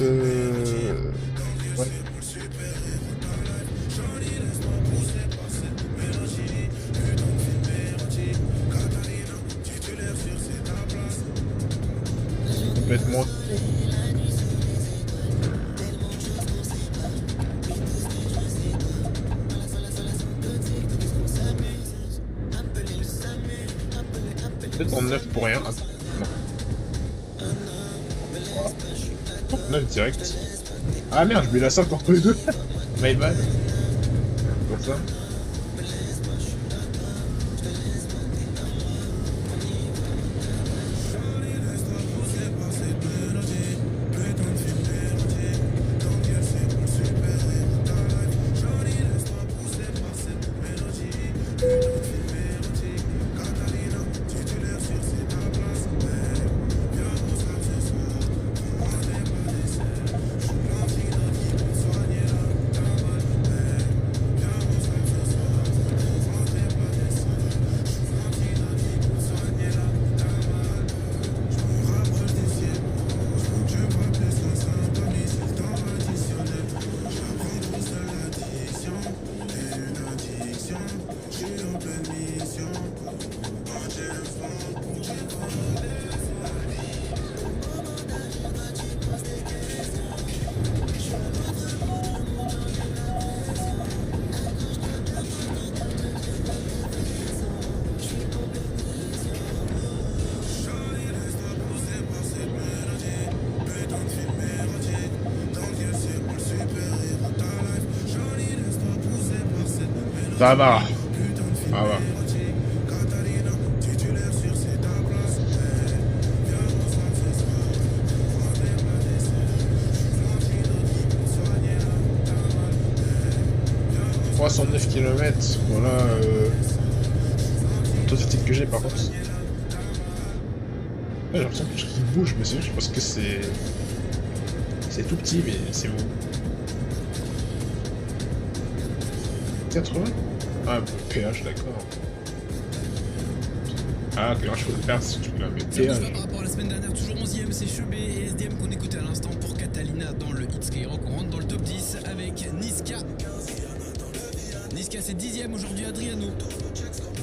Ouais. Complètement. Peut-être en 9 pour rien. Attends. Non. 9 direct. Ah merde, je mets la 5 entre les deux. My bad. Pour ça. Ça va. Ça va. « 309 km, voilà l'autostatique que j'ai par contre. Ouais, j'ai l'impression que quelque chose qui bouge, mais c'est juste parce que c'est tout petit, mais c'est bon. 80? Ah, péage, d'accord. Ah, que je peux le faire ce truc-là, mais péage. Par rapport à la semaine dernière, toujours 11ème, c'est Chebé et SDM qu'on écoutait à l'instant pour Catalina dans le Hit Skyrock. On rentre dans le top 10 avec Niska. Niska, c'est 10ème aujourd'hui, Adriano.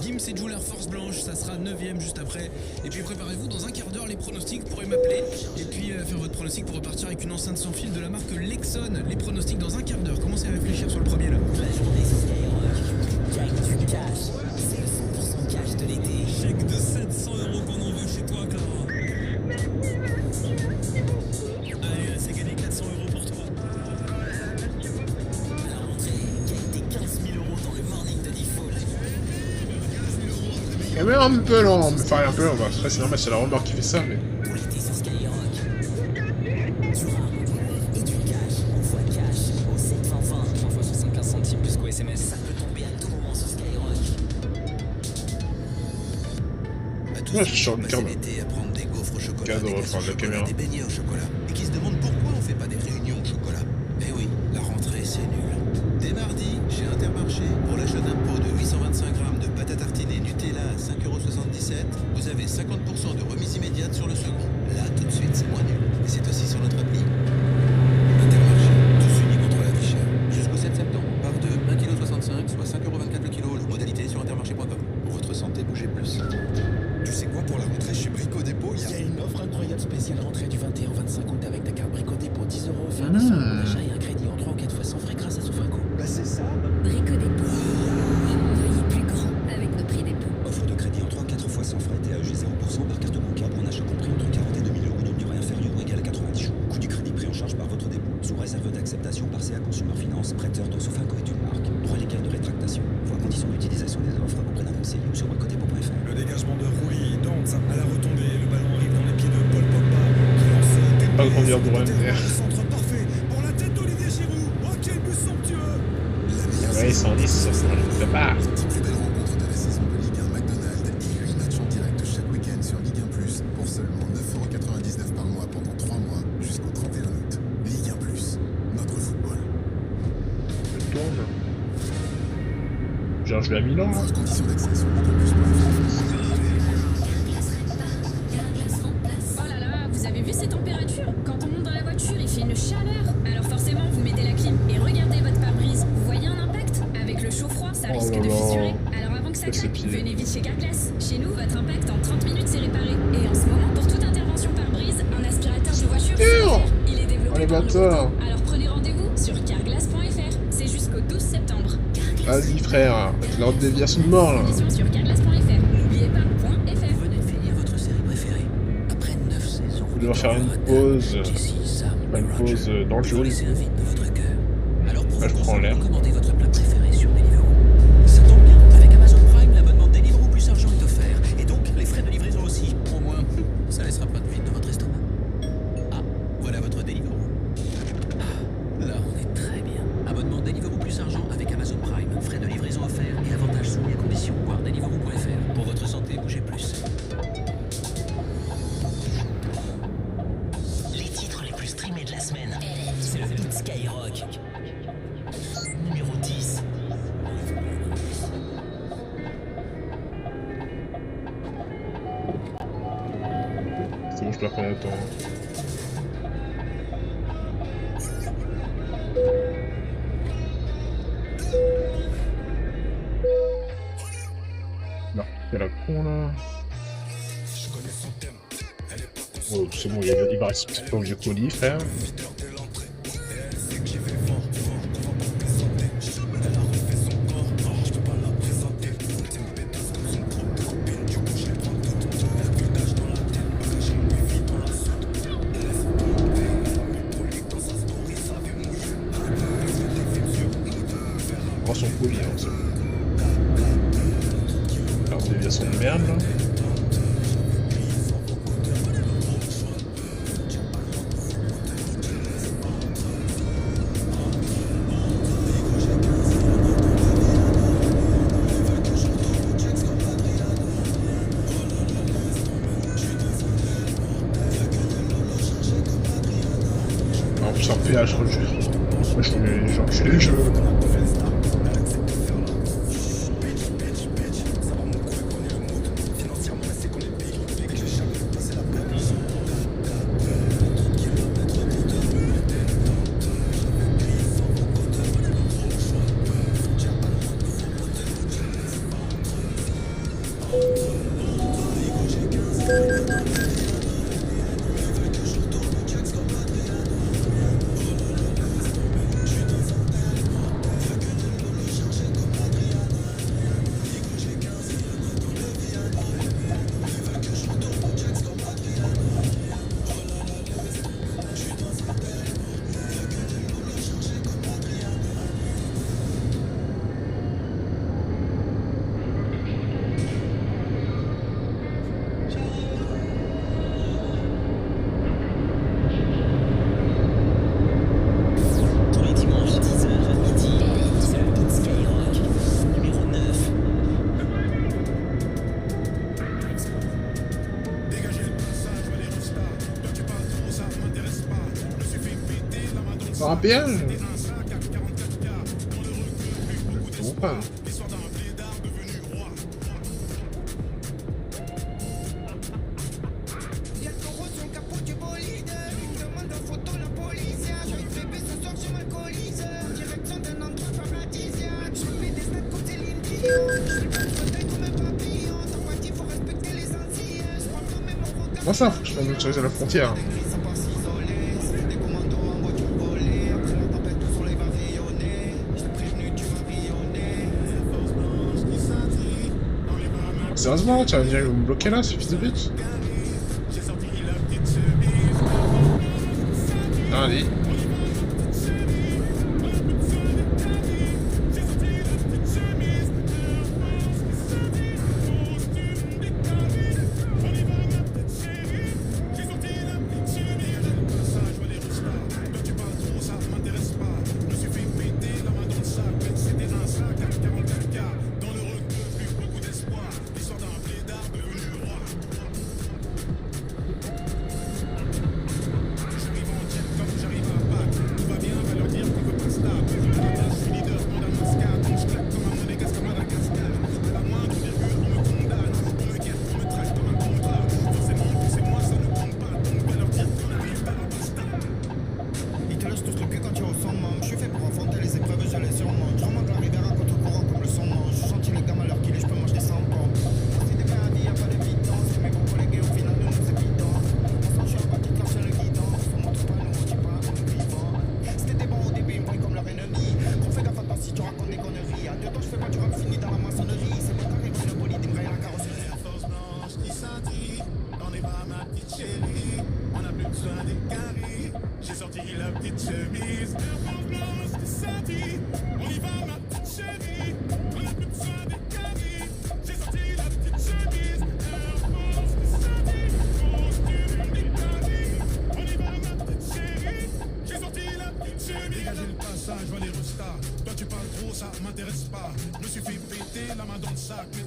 Dim, c'est Joule Air Force Blanche, ça sera 9ème juste après. Et puis préparez-vous, dans un quart d'heure, les pronostics, vous pourrez m'appeler et puis faire votre pronostic pour repartir avec une enceinte sans fil de la marque Lexon. Les pronostics dans un quart d'heure. Commencez à réfléchir sur le premier là. La journée Skyrock. Gagne du cash. C'est le 100% cash de l'été. Chèque de 700 € qu'on envoie chez toi, Clara. Allez, c'est gagné 400 € pour toi. La rentrée, gagné 15 000 € dans le morning de Default. Et même un peu non, enfin un peu, après c'est normal, c'est la remorque qui fait ça, mais... Pour l'été sur Skyrock. Du rare et du cash. Envoie cash au 720. 3 fois 75 centimes plus qu'au SMS. Ça peut tomber à tout moment sur Skyrock. À tous Ouais, ceux je qui sors ont une passé carte. l'été à prendre des gaufres au chocolat, Cadre, des glaçons enfin, au de la chocolat, caméra. des beignets au chocolat, et qui se demandent pourquoi on fait pas des réunions au chocolat. Eh oui, la rentrée c'est nul. Dès mardi, chez Intermarché, pour l'achat d'un pot de 825 grammes de pâte à tartiner Nutella à 5,77 €, vous avez 50% de remise immédiate sur le second. Là, tout de suite, c'est moins nul. Et c'est aussi sur notre appli. Intermarché, tous unis contre la vie chère. Jusqu'au 7 septembre, par 2, 1,65 kg, soit 5,24 € le kilo. Modalité sur intermarché.com. Pour votre santé, bougez plus. Tu sais quoi, pour la rentrée chez Brico Dépôt, il y a une offre incroyable spéciale rentrée du 21 au 25 août avec ta carte Brico Dépôt 10 € offert sur un achat et un crédit en 3 ou 4 fois sans frais grâce à Sofinco. Bah c'est ça. Brico Dépôt. Voyez plus grand avec nos prix dépôt. Offre de crédit en 3-4 fois sans frais, TAEG 0% par carte bancaire pour un achat compris entre 40 et 2000 € d'une durée inférieure ou égale à 90 jours. Coût du crédit pris en charge par votre dépôt. Sous réserve d'acceptation par CA Consumer Finance, prêteur dont Sofinco est une marque. Droit légal de rétractation. Voir conditions d'utilisation des offres auprès d'un conseiller ou sur bricodépôt.fr. Le dégagement de Rui, Dantz à la retombée, le ballon arrive dans les pieds de Paul Pogba, qui lance Pas le grandir droit, mais... centre parfait pour la tête d'Olivier Giroud. Oh quel but somptueux. Ouais, 110, ça se prépare. Plus belle rencontre de la saison de Ligue 1 McDonald's et 8 matchs en direct chaque week-end sur Ligue 1 Plus pour seulement 9,99 € par mois pendant 3 mois jusqu'au 31 août. Ligue 1 Plus, notre football. Je tourne. Genre, je vais à Milan. Voir conditions d'accès sur Ligue 1 Plus. Oh là là, vous avez vu ces températures? Quand on monte dans la voiture, il fait une chaleur. Alors forcément, vous mettez la clim et regardez votre pare-brise. Vous voyez un impact? Avec le chaud-froid, ça risque de fissurer. Alors avant que ça claque, venez vite chez Carglass. Chez nous, votre impact en 30 minutes, c'est réparé. Et en ce moment, pour toute intervention pare-brise, un aspirateur de voiture, il est développé par le bouton. Alors prenez rendez-vous sur carglass.fr. C'est jusqu'au 12 septembre. Vas-y frère, je leur déviation de mort là. Sur carglass.fr. N'oubliez pas, .fr. Venez de finir votre série préférée. Après 9 saisons, Vous devez faire une pause. Pas une pause dans le jeu. laissez un vide de votre cœur. Alors pour Là, je prends l'air. commandez votre plat préféré sur Deliveroo. Ça tombe bien, avec Amazon Prime, l'abonnement Deliveroo plus argent est offert. Et donc, les frais de livraison aussi. Au moins, ça laissera pas de vide dans votre estomac. Ah, voilà votre Deliveroo. Ah, là, on est très bien. Abonnement Deliveroo plus argent avec Amazon Prime. Frais de livraison offerts et avantages soumis à conditions. Voir Deliveroo.fr. Pour votre santé, bougez plus. Les titres les plus streamés de la semaine. C'est le Hit Skyrock. Numéro 10. C'est bon, je dois prendre le temps. Non, c'est la con là. Oh, c'est bon, il va rester pas obligé de colis, frère. Prends son colis, hein, c'est bon. Alors, déviation de merde là. En plus, un péage, je jure. Moi, je fais les gens que c'est les jeux. Par un péage? Bon, pas. Moi ça, faut que je fasse une chose à la frontière. Sérieusement, tu vas venir me bloquer là, ce fils de pute? Non, allez.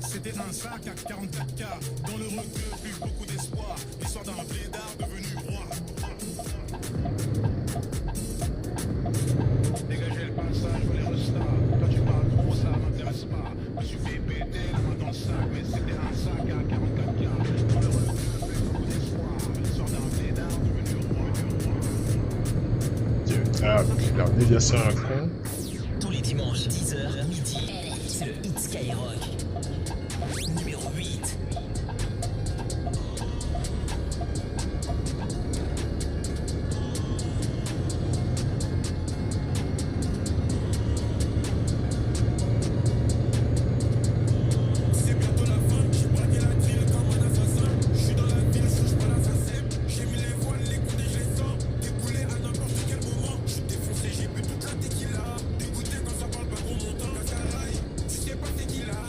C'était un sac à 44K. Dans le recueil, plus beaucoup d'espoir. L'histoire d'un blédard devenu roi. Dégagez le passage, les restats. Toi tu parles trop, ça m'intéresse pas. Je me suis fait péter la main dans le sac, mais c'était un sac à 44K. Dans le recueil, plus beaucoup d'espoir. L'histoire d'un blédard devenu roi. Ah, la déviation à con. Tous les dimanches, 10h, midi, c'est le Hit Skyrock. Numéro 8. C'est bientôt la fin, j'ai braqué la ville comme un assassin. Je suis dans la ville, je touche pas l'assassin. J'ai mis les voiles, les coups et je les sens. Découlé à n'importe quel moment. Je suis défoncé, j'ai bu toute la tequila. Dégoûté quand ça parle pas gros montant. Cascaraï, tu sais pas tequila.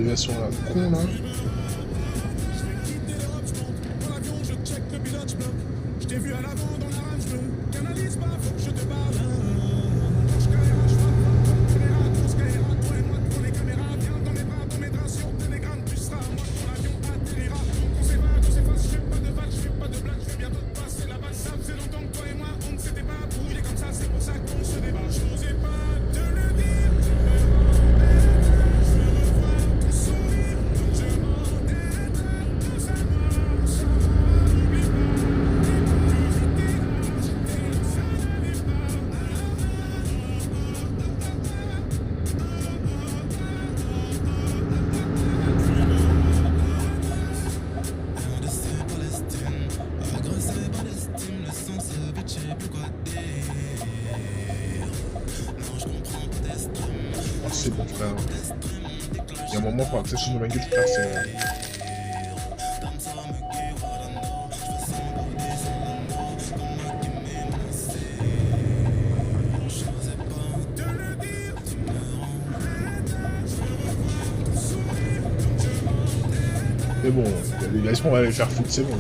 déviation là, con là. C'est bon frère. Il y a un moment pour accéder sur ma gueule frère, c'est... Mais bon, les déviations on va les faire foutre, c'est bon.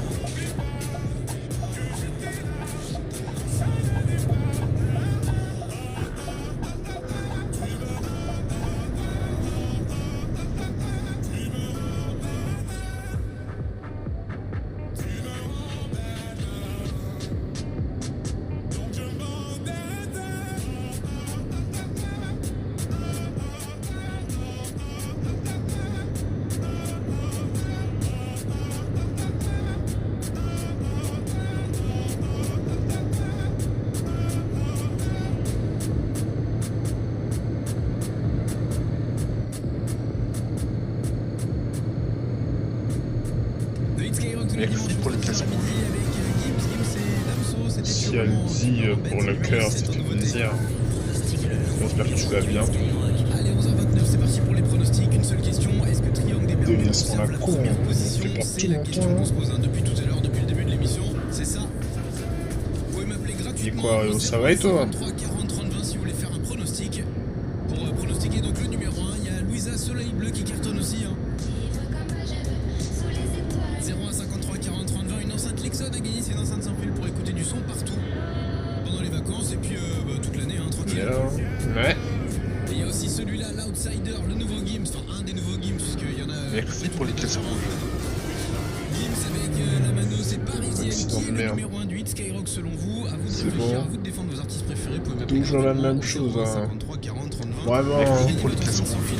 Merci pour le classement. Si elle dit pour le cœur, ça fait plaisir. J'espère que tu vas bien. Allez, 11h29, c'est parti pour les pronostics. Une seule question, est-ce que Triangle des Bermudes conserve la première position? C'est la question qu'on se pose depuis tout à l'heure, depuis le début de l'émission. C'est ça. Vous pouvez m'appeler gratuitement. Et quoi, ça va et toi? 3 40 30 20 si vous voulez faire un pronostic. Pour pronostiquer donc le numéro 1, il y a Louisa Soleil Bleu qui cartonne aussi. 01 53 40 30 20, une enceinte Lexon a gagné ses enceintes sans fil pour écouter du son partout. Pendant les vacances et puis toute l'année, tranquille. Ouais. Et il y a aussi celui-là, l'Outsider, le nouveau Gims, enfin un des nouveaux Gims, puisqu'il y en a... Merci pour les classes rouges. Gims avec la Manos et Parisienne, qui est le numéro 1 du hit Skyrock selon vous. À vous de réfléchir, à vous de défendre vos artistes préférés. Vous pouvez m'appeler toujours la même chose, hein. 53 40 30 20. Vraiment. Merci pour les classes rouges.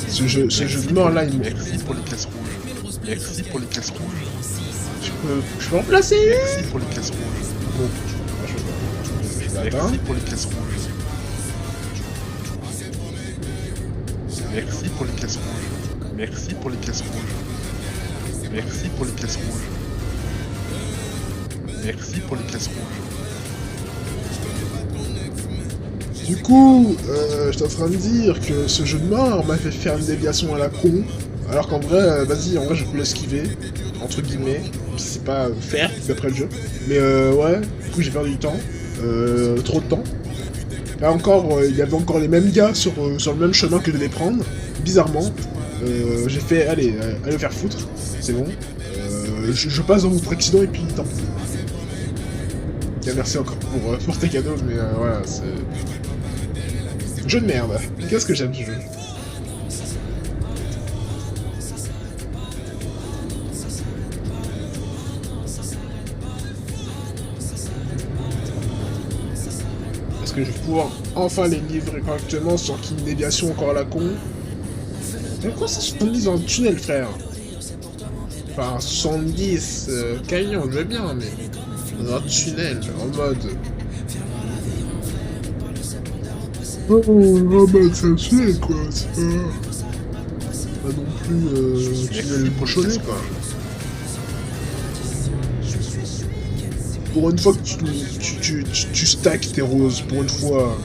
Ce jeu de mort là, il me... Merci pour les classes rouges. Merci pour les classes rouges. Je peux en placer une. Merci pour les classes rouges. Bon, merci pour les classes rouges. Merci pour les classes rouges. Merci pour les classes rouges. Merci pour les classes rouges. Merci pour les classes rouges. Du coup, j'étais en train de dire que ce jeu de mort m'a fait faire une déviation à la con, alors qu'en vrai, vas-y, en vrai je peux l'esquiver, entre guillemets, c'est pas faire d'après le jeu. Mais ouais, du coup j'ai perdu du temps, trop de temps. Là encore, il y avait encore les mêmes gars sur le même chemin que je devais prendre, bizarrement. J'ai fait, allez faire foutre, c'est bon. Je passe dans votre accident et puis tant pis. Okay, merci encore pour tes cadeaux, mais voilà, c'est... Jeu de merde. Qu'est-ce que j'aime ce jeu. Est-ce que je vais pouvoir enfin les livrer correctement sans qu'il y ait une déviation encore à la con? Pourquoi ça 70 dans le tunnel, frère? Enfin, 70, camion, je veux bien, mais... dans un tunnel, en mode... Oh, en mode ça tunnel, quoi, c'est pas non plus tunnel bouchonné, quoi. Pour une fois que tu stacks tes roses, pour une fois,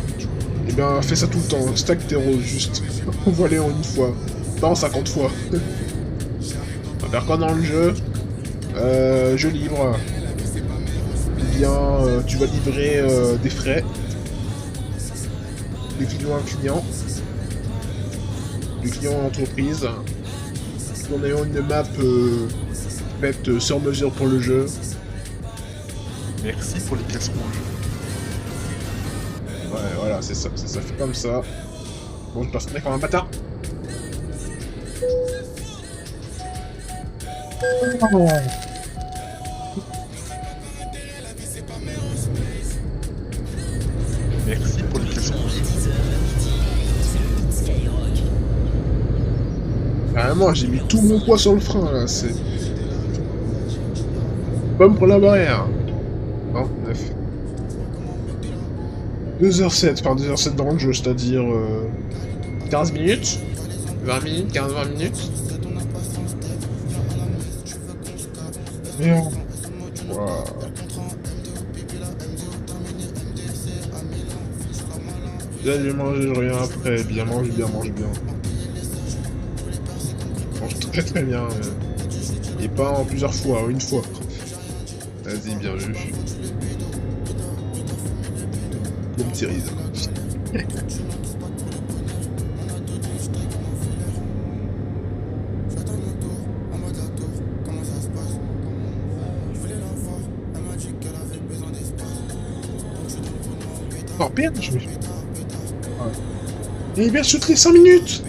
eh bien, fais ça tout le temps, stack tes roses, juste. Voilà en une fois, pas en 50 fois. On va faire quoi dans le jeu? Je livre. Eh bien, tu vas livrer des frais. Des clients à clients. Des clients à entreprise. en ayant une map faite sur mesure pour le jeu. Merci pour les cases rouges. Ouais, voilà, c'est ça fait comme ça. Bon, je passe comme un bâtard. Oh. Merci pour les cases rouges. Carrément, j'ai mis tout mon poids sur le frein là, c'est... Pomme pour la barrière. Non, 9. 2h07, enfin 2h07 dans le jeu, c'est-à-dire 15 minutes 20 minutes, 15-20 minutes. Merde. Wow. Là, je vais manger, je reviens après. Bien, mange bien, mange bien. Mange très très bien. Et pas en plusieurs fois, une fois. Vas-y, bien vu. Bon petit riz. Oh merde, je me suis... Ouais. Et bien toutes les 5 minutes.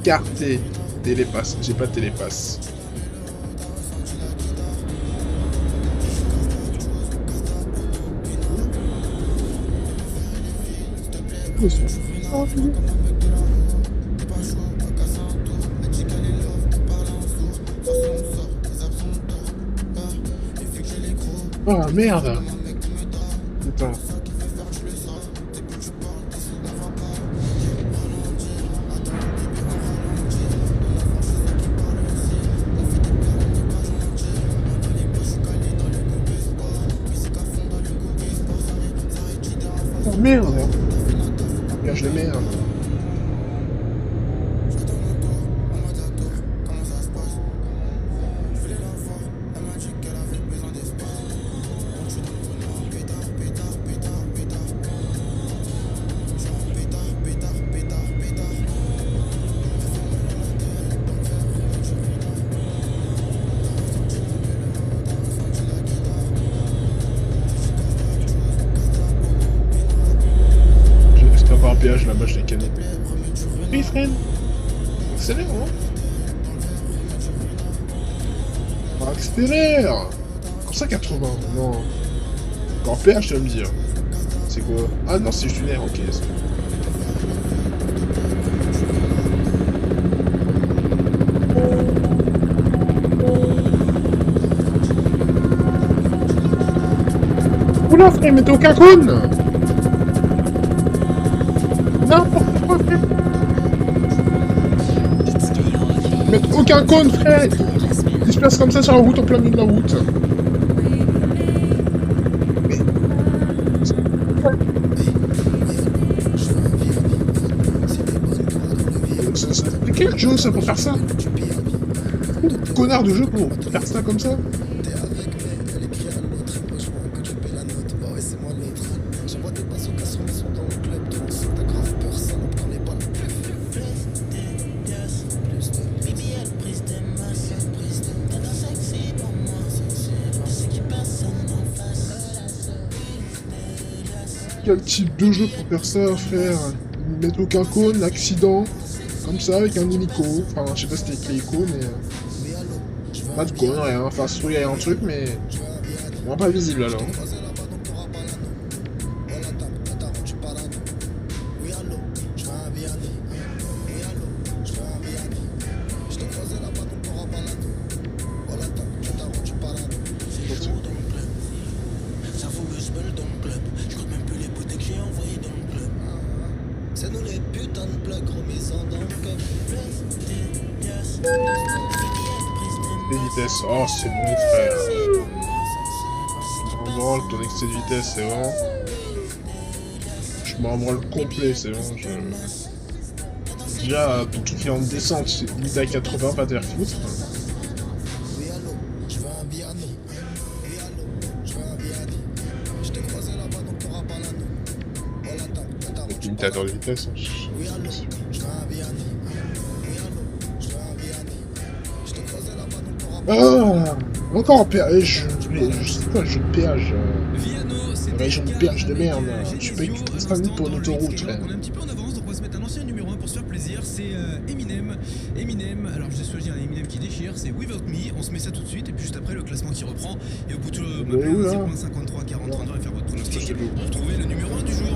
Carté. Télépasse. J'ai pas de télépasse. Oh merde. Putain. Oh merde. Regarde, je les merde. Péage là-bas, je l'ai canné. Oui, frère. Accélère, hein. Accélère. Comme ça, 80. Non. Encore péage, tu vas me dire. C'est quoi? Ah non, c'est juste une air, ok. Oula, frère, mais t'es aucun cône. N'importe quoi, frère. Mettre aucun cône, frère. Il se place comme ça sur la route, en plein milieu de la route. Mais... C'est quel jeu ça pour faire ça? Connard de jeu pour faire ça comme ça? Quel type de jeu pour faire ça, frère? Mettre aucun cône, accident, comme ça, avec un hélico. Enfin, je sais pas si c'était écrit hélico, mais... Pas de cône, rien. Enfin, surtout, il y a un truc, mais... Vraiment pas visible, alors. Oh, c'est bon, frère. Je m'en branle, ton excès de vitesse, c'est vraiment... Je m'en branle complet, c'est bon, Déjà, pour tout faire en descente, limite à 80, pas te faire foutre. Limitateur de vitesse, hein. Ah, encore un péage. C'est quoi le jeu de péage région de péage de merde. Je paye 5 minutes pour une autoroute, frère. On est un petit peu en avance, donc on va se mettre un ancien numéro 1 pour se faire plaisir. C'est Eminem. Alors j'ai choisi un Eminem qui déchire, c'est Without Me. On se met ça tout de suite, et puis juste après le classement qui reprend. Et au bout de m'appeler 0.53 40 32 et faire votre pronostic pour retrouver le numéro 1 du jour.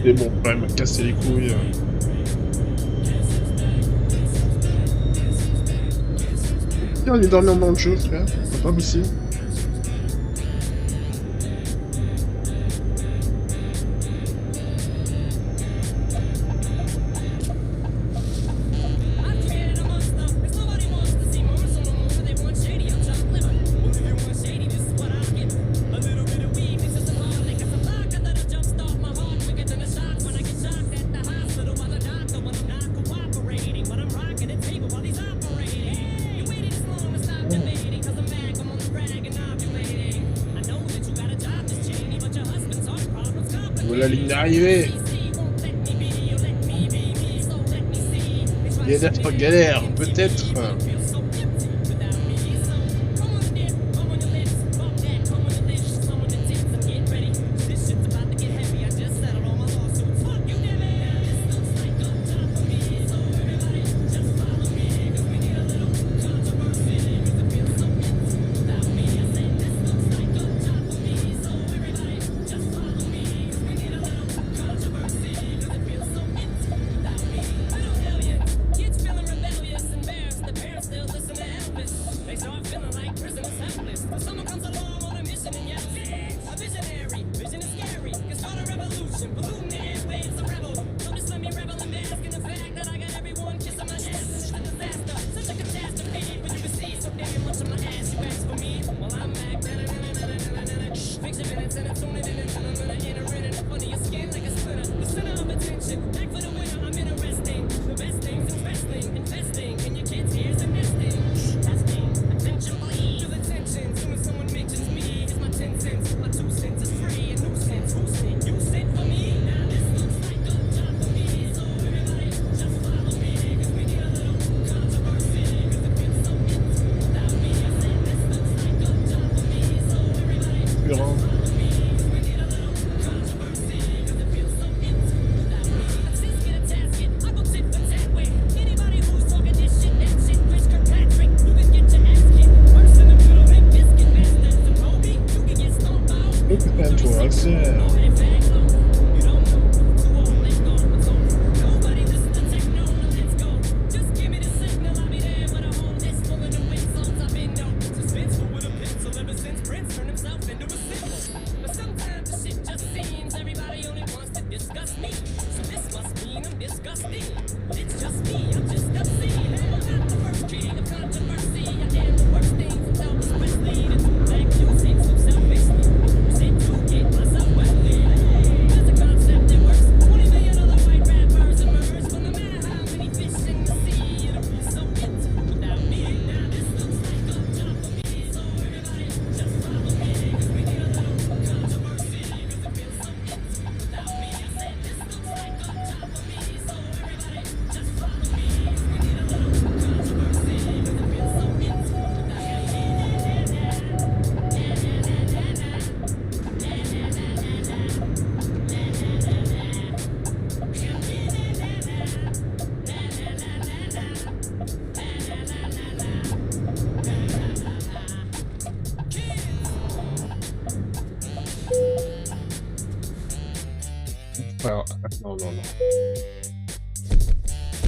Mais bon, quand même, casser les couilles. On est dormir dans le jeu, frère. C'est pas possible. La ligne d'arrivée. Il y a d'être galère, peut-être. Non.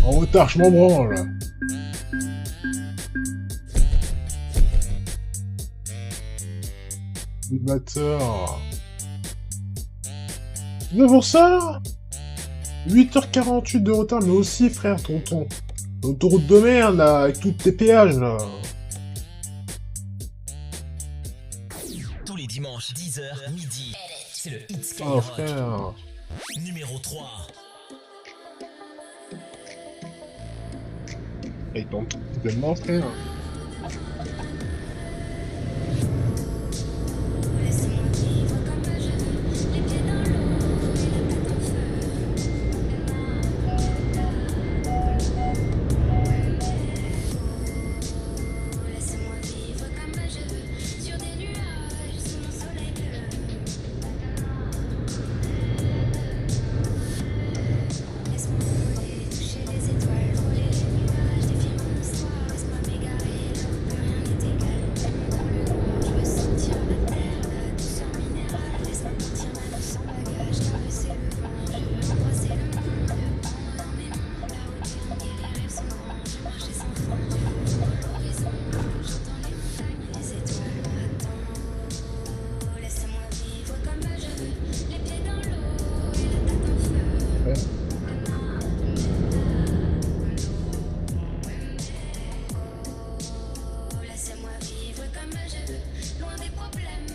En retard, je m'en branle. Les bâtards. Mais pour ça 8h48 de retard, mais aussi, frère, tonton. L'autoroute de merde, là, avec tous tes péages, là. Tous les dimanches, 10h, midi. C'est le hit Oh Skyrock. frère. Numéro 3. Et donc, de mort frère.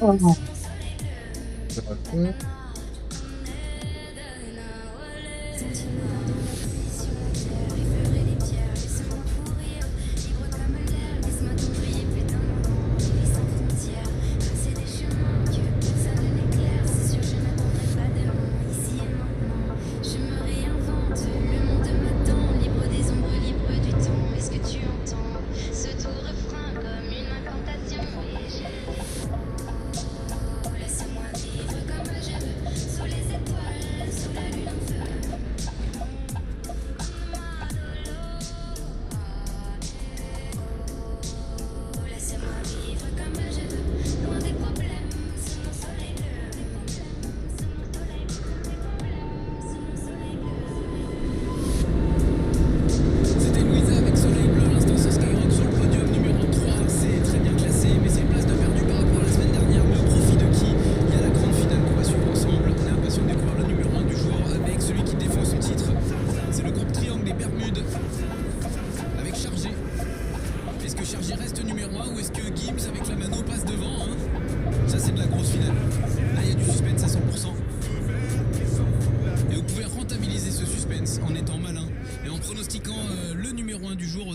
Oh non.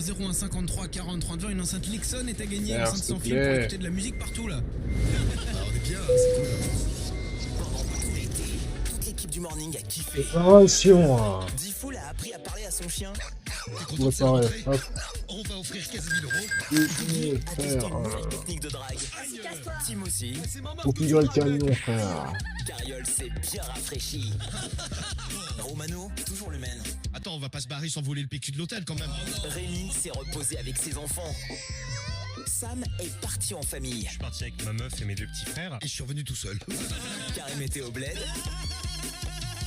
au 01 53 40 30 20. Une enceinte Lexon est à gagner, une Merde, enceinte s'il sans te fil pour plaît. écouter de la musique partout là. On est bien, c'est cool. Pendant tout l'été, toute l'équipe du morning a kiffé. Attention. Diffoul a appris à parler à son chien. On va pareil. Hop. On va offrir 15 000 euros. Frère, Tester une nouvelle technique de drague. Tim aussi. faut piger le camion, frère. Cariole s'est bien rafraîchi. Romano, toujours le même. Attends, on va pas se barrer sans voler le PQ de l'hôtel quand même. Rémi s'est reposé avec ses enfants. Sam est parti en famille. Je suis parti avec ma meuf et mes deux petits frères et je suis revenu tout seul. Karim était au bled.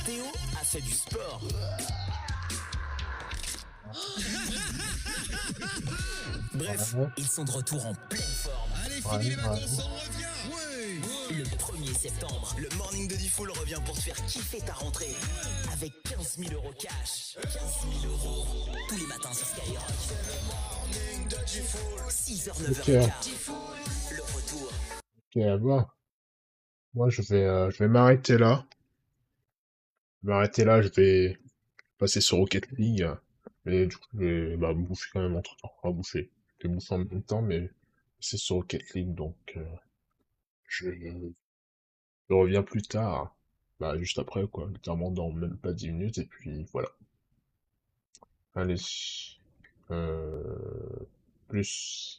Théo a fait du sport. Bref, ils sont de retour en pleine forme. Allez, fini les vacances, on revient. Ouais. Le 1er septembre, le morning de Diffoul revient pour te faire kiffer ta rentrée. Avec 15 000 euros cash. 15 000 euros. Tous les matins sur Skyrock. 6h, 9h15. Le retour. Ok, bon. Moi, je vais m'arrêter là. Je vais passer sur Rocket League. Mais du coup, je vais me bouffer quand même entre temps. Pas bouffer. Je vais bouffer en même temps, mais c'est sur Rocket League, donc je reviens plus tard. Bah, juste après, quoi. Littéralement dans même pas 10 minutes, et puis voilà. Allez. Plus.